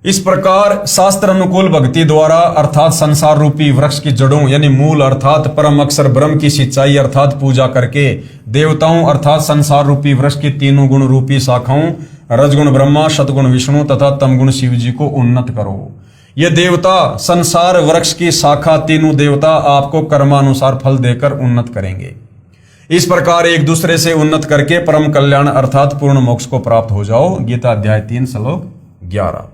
इस प्रकार शास्त्र अनुकूल भक्ति द्वारा अर्थात संसार रूपी वृक्ष की जड़ों यानी मूल अर्थात परम अक्षर ब्रह्म की सिंचाई अर्थात पूजा करके देवताओं अर्थात संसार रूपी वृक्ष की तीनों गुण रूपी शाखाओं रजगुण ब्रह्मा, सतगुण विष्णु तथा तमगुण शिव जी को उन्नत करो। ये देवता संसार वृक्ष की शाखा तीनों देवता आपको कर्मानुसार फल देकर उन्नत करेंगे। इस प्रकार एक दूसरे से उन्नत करके परम कल्याण अर्थात पूर्ण मोक्ष को प्राप्त हो जाओ। गीता अध्याय 3 श्लोक 11।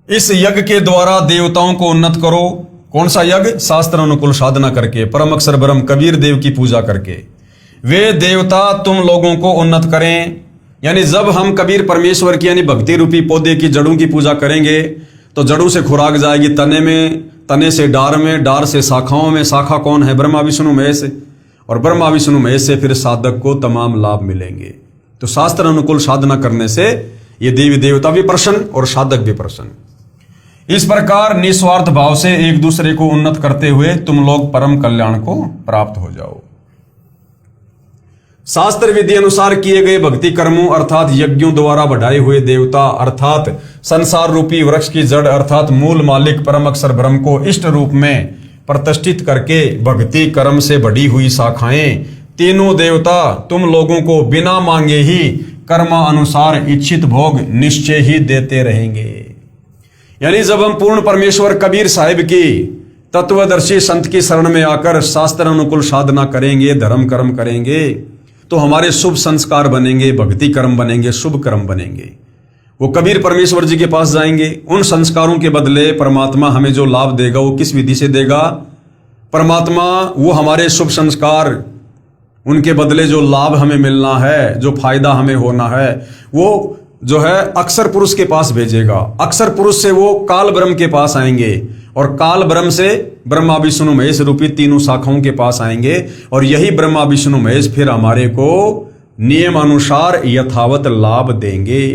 इस यज्ञ के द्वारा देवताओं को उन्नत करो। कौन सा यज्ञ? शास्त्र अनुकूल साधना करके, परम अक्षर ब्रह्म कबीर देव की पूजा करके वे देवता तुम लोगों को उन्नत करें। यानी जब हम कबीर परमेश्वर की यानी भक्ति रूपी पौधे की जड़ों की पूजा करेंगे तो जड़ों से खुराक जाएगी तने में, तने से डार में, डार से शाखाओं में। शाखा कौन है? ब्रह्मा विष्णु महेश। और ब्रह्मा विष्णु महेश से फिर साधक को तमाम लाभ मिलेंगे। तो शास्त्र अनुकूल साधना करने से ये देवी देवता भी प्रसन्न और साधक भी प्रसन्न। इस प्रकार निस्वार्थ भाव से एक दूसरे को उन्नत करते हुए तुम लोग परम कल्याण को प्राप्त हो जाओ। शास्त्र विधि अनुसार किए गए भक्ति कर्मों अर्थात यज्ञों द्वारा बढ़ाए हुए देवता अर्थात संसार रूपी वृक्ष की जड़ अर्थात मूल मालिक परम अक्षर ब्रह्म को इष्ट रूप में प्रतिष्ठित करके भक्ति कर्म से बढ़ी हुई शाखाएं तीनों देवता तुम लोगों को बिना मांगे ही कर्मानुसार इच्छित भोग निश्चय ही देते रहेंगे। यानी जब हम पूर्ण परमेश्वर कबीर साहिब की तत्वदर्शी संत की शरण में आकर शास्त्र अनुकूल साधना करेंगे, धर्म कर्म करेंगे तो हमारे शुभ संस्कार बनेंगे, भक्ति कर्म बनेंगे, शुभ कर्म बनेंगे। वो कबीर परमेश्वर जी के पास जाएंगे। उन संस्कारों के बदले परमात्मा हमें जो लाभ देगा वो किस विधि से देगा? परमात्मा वो हमारे शुभ संस्कार, उनके बदले जो लाभ हमें मिलना है, जो फायदा हमें होना है, वो जो है अक्षर पुरुष के पास भेजेगा। अक्षर पुरुष से वो काल ब्रह्म के पास आएंगे और काल ब्रह्म से ब्रह्मा विष्णु महेश रूपी तीनों शाखाओं के पास आएंगे और यही ब्रह्मा विष्णु महेश फिर हमारे को नियम अनुसार यथावत लाभ देंगे।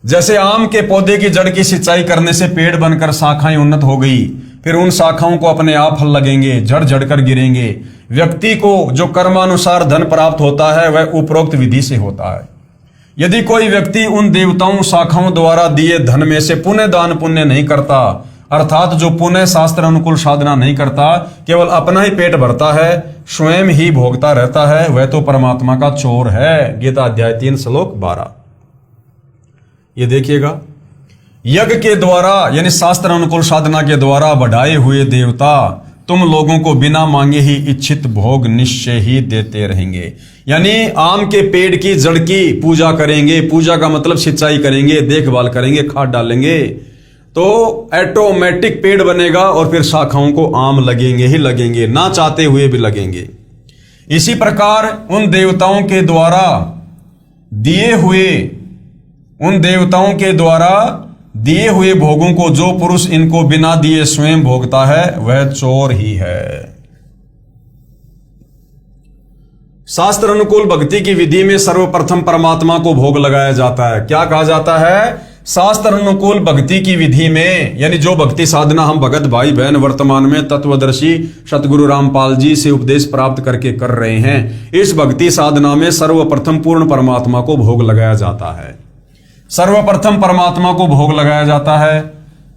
जैसे आम के पौधे की जड़ की सिंचाई करने से पेड़ बनकर शाखाएं उन्नत हो गई, फिर उन शाखाओं को अपने आप फल लगेंगे, जड़ जड़कर गिरेंगे। व्यक्ति को जो कर्मानुसार धन प्राप्त होता है वह उपरोक्त विधि से होता है। यदि कोई व्यक्ति उन देवताओं शाखाओं द्वारा दिए धन में से पुण्य दान पुण्य नहीं करता अर्थात जो पुण्य शास्त्र अनुकूल साधना नहीं करता, केवल अपना ही पेट भरता है, स्वयं ही भोगता रहता है, वह तो परमात्मा का चोर है। गीता अध्याय 3 श्लोक 12। ये देखिएगा, यज्ञ के द्वारा यानी शास्त्र अनुकूल साधना के द्वारा बढ़ाए हुए देवता तुम लोगों को बिना मांगे ही इच्छित भोग निश्चय ही देते रहेंगे। यानी आम के पेड़ की जड़ की पूजा करेंगे, पूजा का मतलब सिंचाई करेंगे, देखभाल करेंगे, खाद डालेंगे तो ऑटोमेटिक पेड़ बनेगा और फिर शाखाओं को आम लगेंगे ही लगेंगे, ना चाहते हुए भी लगेंगे। इसी प्रकार उन देवताओं के द्वारा दिए हुए भोगों को जो पुरुष इनको बिना दिए स्वयं भोगता है वह चोर ही है। शास्त्र अनुकूल भक्ति की विधि में सर्वप्रथम परमात्मा को भोग लगाया जाता है। क्या कहा जाता है? शास्त्र अनुकूल भक्ति की विधि में यानी जो भक्ति साधना हम भगत भाई बहन वर्तमान में तत्वदर्शी सतगुरु रामपाल जी से उपदेश प्राप्त करके कर रहे हैं, इस भक्ति साधना में सर्वप्रथम पूर्ण परमात्मा को भोग लगाया जाता है। सर्वप्रथम परमात्मा को भोग लगाया जाता है।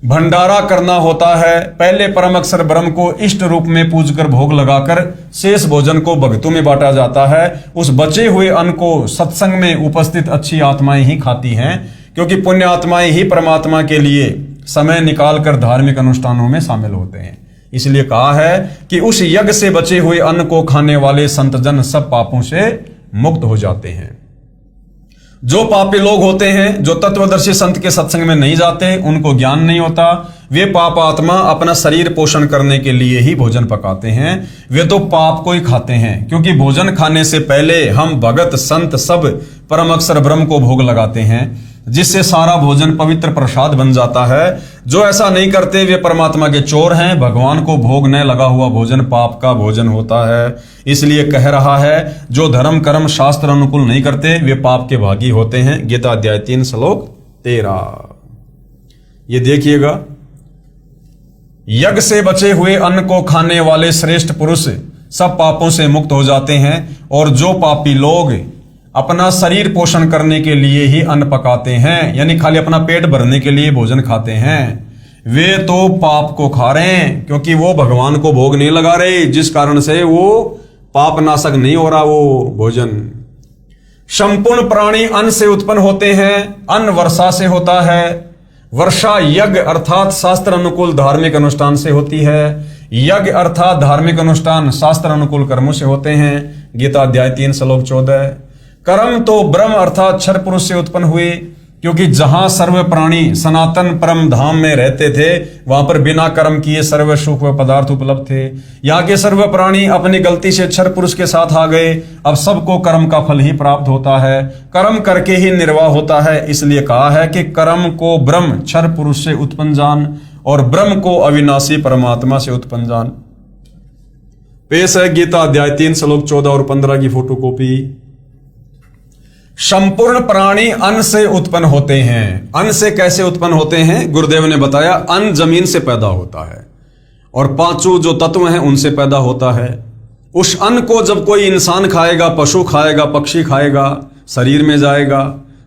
भंडारा करना होता है। पहले परम अक्षर ब्रह्म को इष्ट रूप में पूजकर भोग लगाकर शेष भोजन को भक्तों में बांटा जाता है। उस बचे हुए अन्न को सत्संग में उपस्थित अच्छी आत्माएं ही खाती हैं, क्योंकि पुण्य आत्माएं ही परमात्मा के लिए समय निकालकर धार्मिक अनुष्ठानों में शामिल होते हैं। इसलिए कहा है कि उस यज्ञ से बचे हुए अन्न को खाने वाले संतजन सब पापों से मुक्त हो जाते हैं। जो पापी लोग होते हैं, जो तत्वदर्शी संत के सत्संग में नहीं जाते, उनको ज्ञान नहीं होता, वे पाप आत्मा अपना शरीर पोषण करने के लिए ही भोजन पकाते हैं। वे तो पाप को ही खाते हैं, क्योंकि भोजन खाने से पहले हम भगत संत सब परम अक्षर ब्रह्म को भोग लगाते हैं, जिससे सारा भोजन पवित्र प्रसाद बन जाता है। जो ऐसा नहीं करते वे परमात्मा के चोर हैं। भगवान को भोग न लगा हुआ भोजन पाप का भोजन होता है। इसलिए कह रहा है, जो धर्म कर्म शास्त्र अनुकूल नहीं करते वे पाप के भागी होते हैं। गीता अध्याय 3 श्लोक 13। ये देखिएगा, यज्ञ से बचे हुए अन्न को खाने वाले श्रेष्ठ पुरुष सब पापों से मुक्त हो जाते हैं, और जो पापी लोग अपना शरीर पोषण करने के लिए ही अन्न पकाते हैं, यानी खाली अपना पेट भरने के लिए भोजन खाते हैं, वे तो पाप को खा रहे हैं, क्योंकि वो भगवान को भोग नहीं लगा रहे, जिस कारण से वो पाप नाशक नहीं हो रहा वो भोजन। संपूर्ण प्राणी अन्न से उत्पन्न होते हैं। अन्न वर्षा से होता है। वर्षा यज्ञ अर्थात शास्त्र अनुकूल धार्मिक अनुष्ठान से होती है। यज्ञ अर्थात धार्मिक अनुष्ठान शास्त्र अनुकूल कर्मों से होते हैं। गीता अध्याय 3 श्लोक 14। कर्म तो ब्रह्म अर्थात क्षर पुरुष से उत्पन्न हुए, क्योंकि जहां सर्व प्राणी सनातन परम धाम में रहते थे, वहां पर बिना कर्म किए सर्व सुख व पदार्थ उपलब्ध थे। यहाँ के सर्व प्राणी अपनी गलती से क्षर पुरुष के साथ आ गए। अब सबको कर्म का फल ही प्राप्त होता है। कर्म करके ही निर्वाह होता है। इसलिए कहा है कि कर्म को ब्रह्म क्षर पुरुष से उत्पन्न जान, और ब्रह्म को अविनाशी परमात्मा से उत्पन्न जान। पेश है गीता अध्याय 3 श्लोक 14 और 15 की फोटोकॉपी। संपूर्ण प्राणी अन्न से उत्पन्न होते हैं। अन्न से कैसे उत्पन्न होते हैं? गुरुदेव ने बताया, अन्न जमीन से पैदा होता है और पांचों जो तत्व हैं उनसे पैदा होता है। उस अन्न को जब कोई इंसान खाएगा, पशु खाएगा, पक्षी खाएगा, शरीर में जाएगा,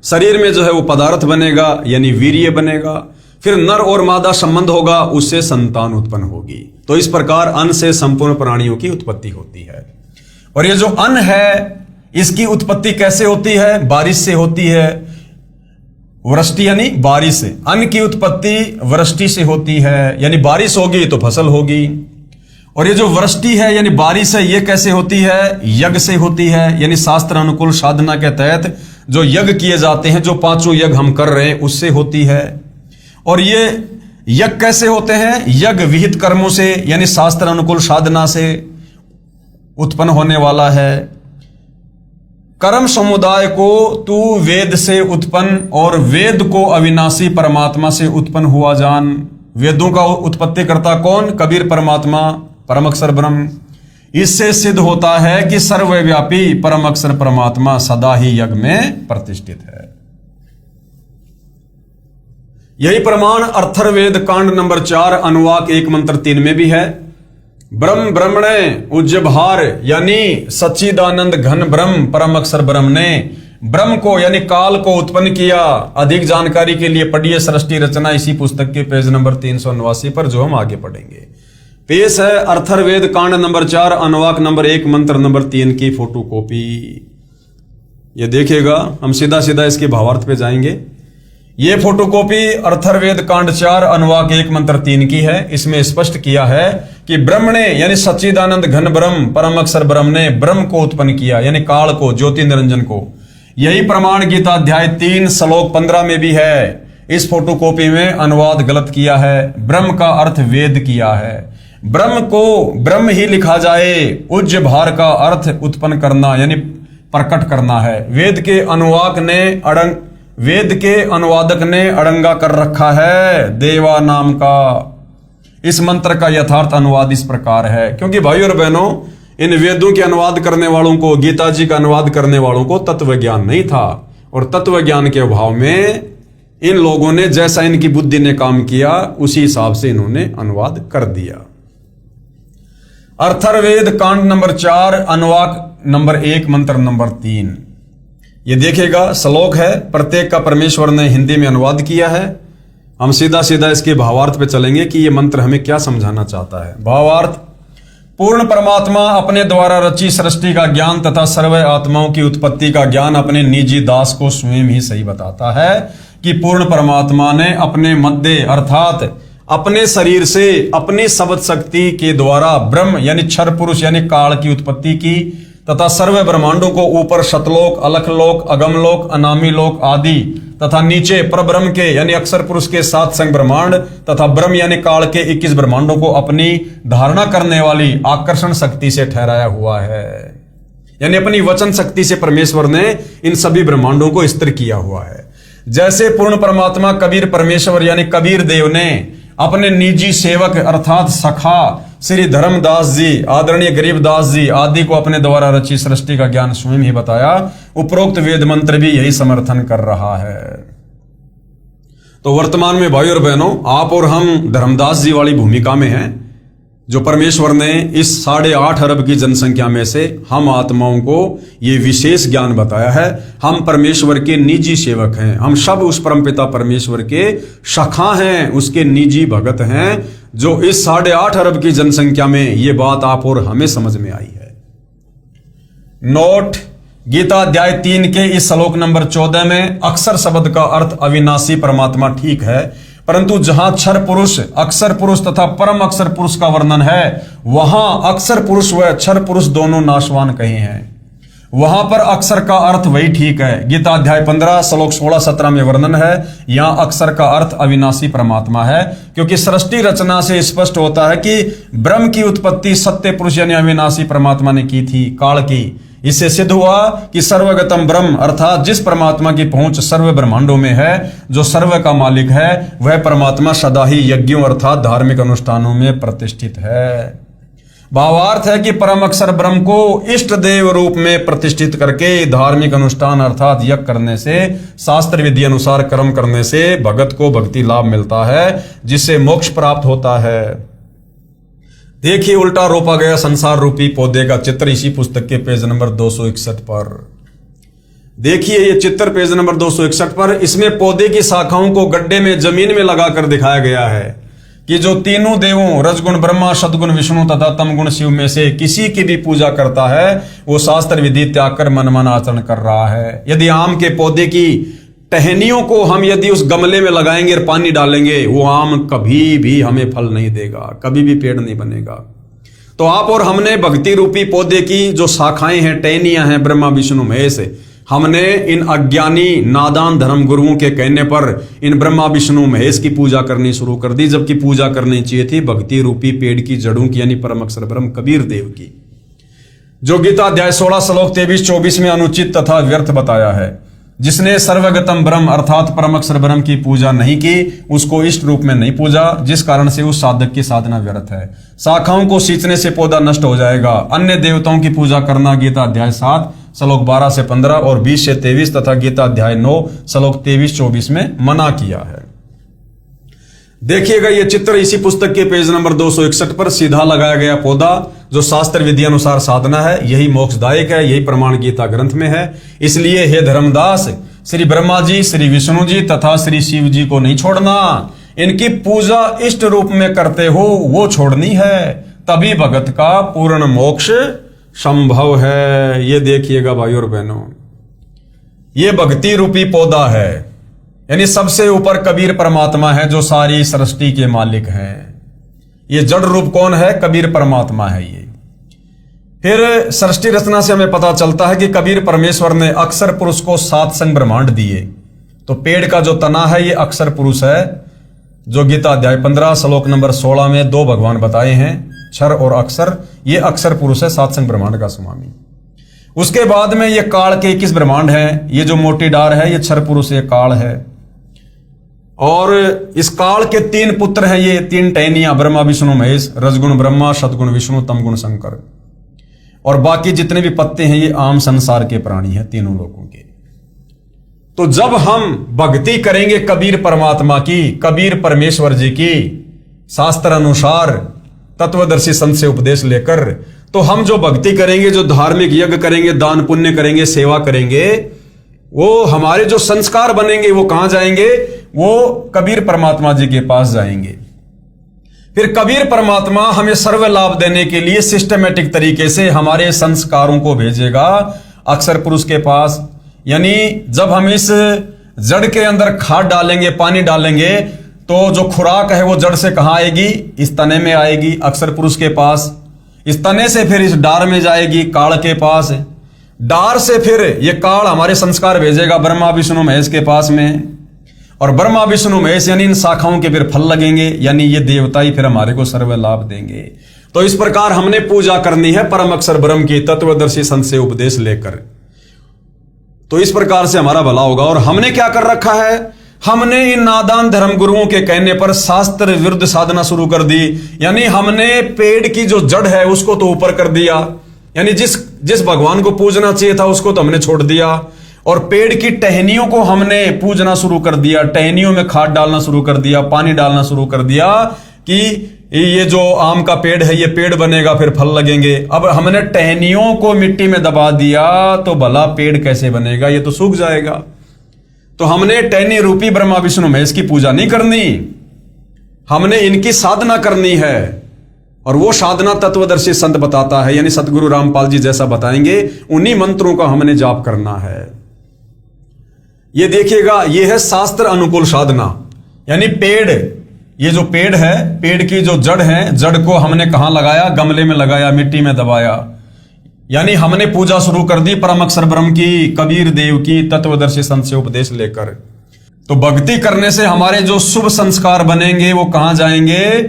शरीर में जो है वो पदार्थ बनेगा, यानी वीर्य बनेगा, फिर नर और मादा संबंध होगा, उससे संतान उत्पन्न होगी। तो इस प्रकार अन्न से संपूर्ण प्राणियों की उत्पत्ति होती है। और ये जो अन्न है, इसकी उत्पत्ति कैसे होती है? बारिश से होती है। वृष्टि यानी बारिश से। अन्न की उत्पत्ति वृष्टि से होती है, यानी बारिश होगी तो फसल होगी। और ये जो वृष्टि है यानी बारिश है, ये कैसे होती है? यज्ञ से होती है, यानी शास्त्र अनुकूल साधना के तहत जो यज्ञ किए जाते हैं, जो पांचों यज्ञ हम कर रहे हैं, उससे होती है। और ये यज्ञ कैसे होते हैं? यज्ञ विहित कर्मों से, यानी शास्त्र अनुकूल साधना से उत्पन्न होने वाला है। कर्म समुदाय को तू वेद से उत्पन्न, और वेद को अविनाशी परमात्मा से उत्पन्न हुआ जान। वेदों का उत्पत्ति करता कौन? कबीर परमात्मा, परम अक्षर ब्रह्म। इससे सिद्ध होता है कि सर्वव्यापी परम अक्षर परमात्मा सदा ही यज्ञ में प्रतिष्ठित है। यही प्रमाण अथर्ववेद कांड नंबर 4 अनुवाक 1 मंत्र 3 में भी है। ब्रह्म ब्रह्मणे उज्जभार, यानी सच्चिदानंद घन ब्रह्म परम अक्षर ब्रह्म ने ब्रह्म को यानी काल को उत्पन्न किया। अधिक जानकारी के लिए पढ़िए सृष्टि रचना, इसी पुस्तक के पेज नंबर 389 पर, जो हम आगे पढ़ेंगे। पेश है अथर्ववेद कांड नंबर 4 अनुवाक नंबर 1 मंत्र नंबर 3 की फोटोकॉपी। ये देखिएगा, हम सीधा सीधा इसके भावार्थ पे जाएंगे। ये फोटोकॉपी अथर्ववेद कांड 4 अनुवाक 1 मंत्र 3 की है। इसमें स्पष्ट किया है कि ब्रह्म ने यानी सच्चिदानंद घन ब्रह्म परम अक्षर ब्रह्म ने ब्रह्म को उत्पन्न किया, यानी काल को, ज्योति निरंजन को। यही प्रमाण गीता अध्याय 3 श्लोक 15 में भी है। इस फोटोकॉपी में अनुवाद गलत किया है। ब्रह्म का अर्थ वेद किया है। ब्रह्म को ब्रह्म ही लिखा जाए। उज्ज भार का अर्थ उत्पन्न करना यानी प्रकट करना है। वेद के अनुवादक ने अड़ंगा कर रखा है देवा नाम का। इस मंत्र का यथार्थ अनुवाद इस प्रकार है, क्योंकि भाई और बहनों, इन वेदों के अनुवाद करने वालों को, गीता जी का अनुवाद करने वालों को तत्व ज्ञान नहीं था, और तत्व ज्ञान के अभाव में इन लोगों ने जैसा इनकी बुद्धि ने काम किया उसी हिसाब से इन्होंने अनुवाद कर दिया। अथर्ववेद कांड नंबर 4 अनुवाक नंबर 1 मंत्र नंबर 3। ये देखिएगा, श्लोक है, प्रत्येक का परमेश्वर ने हिंदी में अनुवाद किया है। हम सीधा सीधा इसके भावार्थ पे चलेंगे कि ये मंत्र हमें क्या समझाना चाहता है। भावार्थ: पूर्ण परमात्मा अपने द्वारा रची सृष्टि का ज्ञान तथा सर्व आत्माओं की उत्पत्ति का ज्ञान अपने निजी दास को स्वयं ही सही बताता है कि पूर्ण परमात्मा ने अपने मध्य अर्थात अपने शरीर से अपनी शब्द शक्ति के द्वारा ब्रह्म यानी क्षर पुरुष यानी काल की उत्पत्ति की तथा सर्व ब्रह्मांडों को ऊपर शतलोक, अलखलोक, अगमलोक, अनामी लोक आदि तथा नीचे परब्रह्म के यानी अक्षर पुरुष के 7 संग ब्रह्मांड तथा ब्रह्म यानी काल के 21 ब्रह्मांडों को अपनी धारणा करने वाली आकर्षण शक्ति से ठहराया हुआ है। यानी अपनी वचन शक्ति से परमेश्वर ने इन सभी ब्रह्मांडों को स्थिर किया हुआ है। जैसे पूर्ण परमात्मा कबीर परमेश्वर यानी कबीर देव ने अपने निजी सेवक अर्थात सखा श्री धर्मदास जी, आदरणीय गरीबदास जी आदि को अपने द्वारा रची सृष्टि का ज्ञान स्वयं ही बताया, उपरोक्त वेद मंत्र भी यही समर्थन कर रहा है। तो वर्तमान में भाई और बहनों, आप और हम धर्मदास जी वाली भूमिका में हैं, जो परमेश्वर ने इस 8.5 अरब की जनसंख्या में से हम आत्माओं को ये विशेष ज्ञान बताया है। हम परमेश्वर के निजी सेवक हैं, हम सब उस परमपिता परमेश्वर के सखा हैं, उसके निजी भगत हैं, जो इस 8.5 अरब की जनसंख्या में ये बात आप और हमें समझ में आई है। नोट: गीता अध्याय 3 के इस श्लोक नंबर 14 में अक्षर शब्द का अर्थ अविनाशी परमात्मा ठीक है, परंतु जहां क्षर पुरुष, अक्षर पुरुष तथा परम अक्षर पुरुष का वर्णन है, वहां अक्षर पुरुष व क्षर पुरुष दोनों नाशवान कहे हैं। वहां पर अक्षर का अर्थ वही ठीक है। गीता अध्याय 15 श्लोक 16-17 में वर्णन है, यहां अक्षर का अर्थ अविनाशी परमात्मा है, क्योंकि सृष्टि रचना से स्पष्ट होता है कि ब्रह्म की उत्पत्ति सत्य पुरुष यानी अविनाशी परमात्मा ने की थी, काल की। इससे सिद्ध हुआ कि सर्वगतम ब्रह्म अर्थात जिस परमात्मा की पहुंच सर्व ब्रह्मांडों में है, जो सर्व का मालिक है, वह परमात्मा सदा ही यज्ञों अर्थात धार्मिक अनुष्ठानों में प्रतिष्ठित है। भावार्थ है कि परम अक्षर ब्रह्म को इष्ट देव रूप में प्रतिष्ठित करके धार्मिक अनुष्ठान अर्थात यज्ञ करने से, शास्त्र विधि अनुसार कर्म करने से भगत को भक्ति लाभ मिलता है, जिससे मोक्ष प्राप्त होता है। देखिए उल्टा रोपा गया संसार रूपी पौधे का चित्र इसी पुस्तक के पेज नंबर 261 पर। देखिए ये चित्र पेज नंबर 261 पर, इसमें पौधे की शाखाओं को गड्ढे में जमीन में लगाकर दिखाया गया है कि जो तीनों देवों रजगुण ब्रह्मा, सदगुण विष्णु तथा तमगुण शिव में से किसी की भी पूजा करता है, वो शास्त्र विधि त्याग कर मन आचरण कर रहा है। यदि आम के पौधे की टहनियों को हम यदि उस गमले में लगाएंगे और पानी डालेंगे, वो आम कभी भी हमें फल नहीं देगा, कभी भी पेड़ नहीं बनेगा। तो आप और हमने भक्ति रूपी पौधे की जो शाखाएं हैं, टहनियां हैं, ब्रह्मा विष्णु महेश, हमने इन अज्ञानी नादान धर्म गुरुओं के कहने पर इन ब्रह्मा विष्णु महेश की पूजा करनी शुरू कर दी, जबकि पूजा करनी चाहिए थी भक्ति रूपी पेड़ की जड़ों की यानी परम अक्षर ब्रह्म कबीर देव की, जो गीता अध्याय 16 श्लोक 23-24 में अनुचित तथा व्यर्थ बताया है। जिसने सर्वगतम ब्रह्म अर्थात परम अक्षर ब्रह्म की पूजा नहीं की, उसको इष्ट रूप में नहीं पूजा, जिस कारण से उस साधक की साधना व्यर्थ है। शाखाओं को सींचने से पौधा नष्ट हो जाएगा। अन्य देवताओं की पूजा करना गीता अध्याय 7 श्लोक 12 से 15 और 20 से 23 तथा गीता अध्याय 9 श्लोक 23-24 में मना किया है। देखिएगा ये चित्र इसी पुस्तक के पेज नंबर 261 पर सीधा लगाया गया पौधा जो शास्त्र विधि अनुसार साधना है, यही मोक्षदायक है, यही प्रमाण गीता ग्रंथ में है। इसलिए हे धर्मदास, श्री ब्रह्मा जी, श्री विष्णु जी तथा श्री शिव जी को नहीं छोड़ना, इनकी पूजा इष्ट रूप में करते हो वो छोड़नी है, तभी भगत का पूर्ण मोक्ष संभव है। ये देखिएगा भाई और बहनों, ये भक्ति रूपी पौधा है, यानी सबसे ऊपर कबीर परमात्मा है जो सारी सृष्टि के मालिक हैं। ये जड़ रूप कौन है? कबीर परमात्मा है ये। फिर सृष्टि रचना से हमें पता चलता है कि कबीर परमेश्वर ने अक्षर पुरुष को 7 संग ब्रह्मांड दिए। तो पेड़ का जो तना है ये अक्षर पुरुष है, जो गीता अध्याय 15 श्लोक नंबर 16 में 2 भगवान बताए हैं, क्षर और अक्षर। ये अक्षर पुरुष है 7 संग ब्रह्मांड का स्वामी। उसके बाद में ये काल के 21 ब्रह्मांड है। ये जो मोटी डार है ये क्षर पुरुष, ये काल है। और इस काल के 3 पुत्र हैं, ये 3 टहनियां, ब्रह्मा विष्णु महेश, रजगुण ब्रह्मा, सदगुण विष्णु, तमगुण शंकर। और बाकी जितने भी पत्ते हैं ये आम संसार के प्राणी हैं, तीनों लोगों के। तो जब हम भक्ति करेंगे कबीर परमात्मा की, कबीर परमेश्वर जी की, शास्त्र अनुसार तत्वदर्शी संत से उपदेश लेकर, तो हम जो भक्ति करेंगे, जो धार्मिक यज्ञ करेंगे, दान पुण्य करेंगे, सेवा करेंगे, वो हमारे जो संस्कार बनेंगे वो कहां जाएंगे? वो कबीर परमात्मा जी के पास जाएंगे। फिर कबीर परमात्मा हमें सर्व लाभ देने के लिए सिस्टमेटिक तरीके से हमारे संस्कारों को भेजेगा अक्षर पुरुष के पास। यानी जब हम इस जड़ के अंदर खाद डालेंगे, पानी डालेंगे, तो जो खुराक है वो जड़ से कहां आएगी? इस तने में आएगी, अक्षर पुरुष के पास। इस तने से फिर इस डार में जाएगी, काल के पास। डार से फिर ये काल हमारे संस्कार भेजेगा ब्रह्मा विष्णु महेश के पास में, और ब्रह्मा विष्णु महेश यानी इन शाखाओं के फिर फल लगेंगे, यानी ये देवता ही फिर हमारे को सर्व लाभ देंगे। तो इस प्रकार हमने पूजा करनी है परम अक्षर ब्रह्म की तत्वदर्शी संत से उपदेश लेकर। तो इस प्रकार से हमारा भला होगा। और हमने क्या कर रखा है? हमने इन नादान धर्म गुरुओं के कहने पर शास्त्र विरुद्ध साधना शुरू कर दी। यानी हमने पेड़ की जो जड़ है उसको तो ऊपर कर दिया, यानी जिस भगवान को पूजना चाहिए था उसको तो हमने छोड़ दिया, और पेड़ की टहनियों को हमने पूजना शुरू कर दिया। टहनियों में खाद डालना शुरू कर दिया, पानी डालना शुरू कर दिया कि ये जो आम का पेड़ है ये पेड़ बनेगा, फिर फल लगेंगे। अब हमने टहनियों को मिट्टी में दबा दिया तो भला पेड़ कैसे बनेगा? ये तो सूख जाएगा। तो हमने टहनी रूपी ब्रह्मा विष्णु महेश की पूजा नहीं करनी, हमने इनकी साधना करनी है। और वो साधना तत्वदर्शी संत बताता है, यानी सतगुरु रामपाल जी जैसा बताएंगे, उन्हीं मंत्रों का हमने जाप करना है। ये देखिएगा, ये है शास्त्र अनुकूल साधना। यानी पेड़, ये जो पेड़ है, पेड़ की जो जड़ है, जड़ को हमने कहां लगाया? गमले में लगाया, मिट्टी में दबाया। यानी हमने पूजा शुरू कर दी परम अक्षर ब्रह्म की, कबीर देव की, तत्वदर्शी संत से उपदेश लेकर। तो भक्ति करने से हमारे जो शुभ संस्कार बनेंगे वो कहां जाएंगे?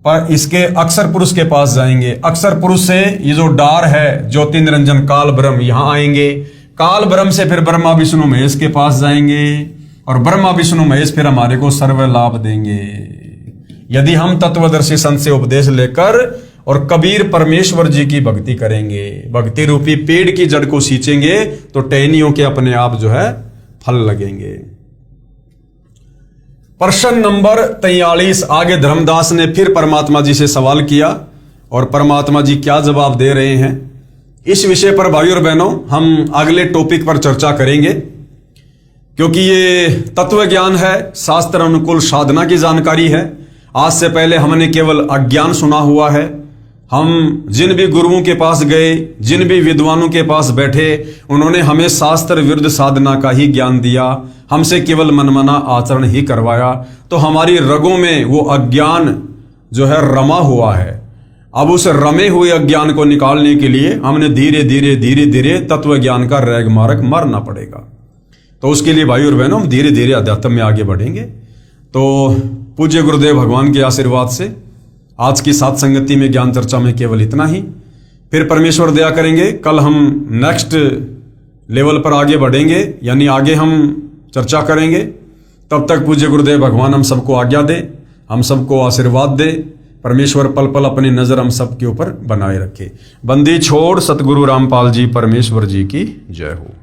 पर इसके अक्षर पुरुष के पास जाएंगे। अक्षर पुरुष से ये जो डार है ज्योति निरंजन काल ब्रह्म, यहां आएंगे। काल ब्रह्म से फिर ब्रह्मा विष्णु महेश के पास जाएंगे, और ब्रह्मा विष्णु महेश फिर हमारे को सर्व लाभ देंगे। यदि हम तत्वदर्शी संत से उपदेश लेकर और कबीर परमेश्वर जी की भक्ति करेंगे, भक्ति रूपी पेड़ की जड़ को सींचेंगे, तो टहनियों के अपने आप जो है फल लगेंगे। प्रश्न नंबर 43। आगे धर्मदास ने फिर परमात्मा जी से सवाल किया, और परमात्मा जी क्या जवाब दे रहे हैं, इस विषय पर भाई और बहनों हम अगले टॉपिक पर चर्चा करेंगे। क्योंकि ये तत्व ज्ञान है, शास्त्र अनुकूल साधना की जानकारी है। आज से पहले हमने केवल अज्ञान सुना हुआ है। हम जिन भी गुरुओं के पास गए, जिन भी विद्वानों के पास बैठे, उन्होंने हमें शास्त्र विरुद्ध साधना का ही ज्ञान दिया, हमसे केवल मनमाना आचरण ही करवाया। तो हमारी रगों में वो अज्ञान जो है रमा हुआ है। अब उस रमे हुए अज्ञान को निकालने के लिए हमने धीरे धीरे तत्व ज्ञान का रैग मार्ग मारना पड़ेगा। तो उसके लिए भाई और बहनों हम धीरे धीरे अध्यात्म में आगे बढ़ेंगे। तो पूज्य गुरुदेव भगवान के आशीर्वाद से आज की सात संगति में ज्ञान चर्चा में केवल इतना ही। फिर परमेश्वर दया करेंगे, कल हम नेक्स्ट लेवल पर आगे बढ़ेंगे, यानी आगे हम चर्चा करेंगे। तब तक पूज्य गुरुदेव भगवान हम सबको आज्ञा दे, हम सबको आशीर्वाद दे। परमेश्वर पल पल अपनी नजर हम सब के ऊपर बनाए रखे। बंदी छोड़ सतगुरु रामपाल जी परमेश्वर जी की जय हो।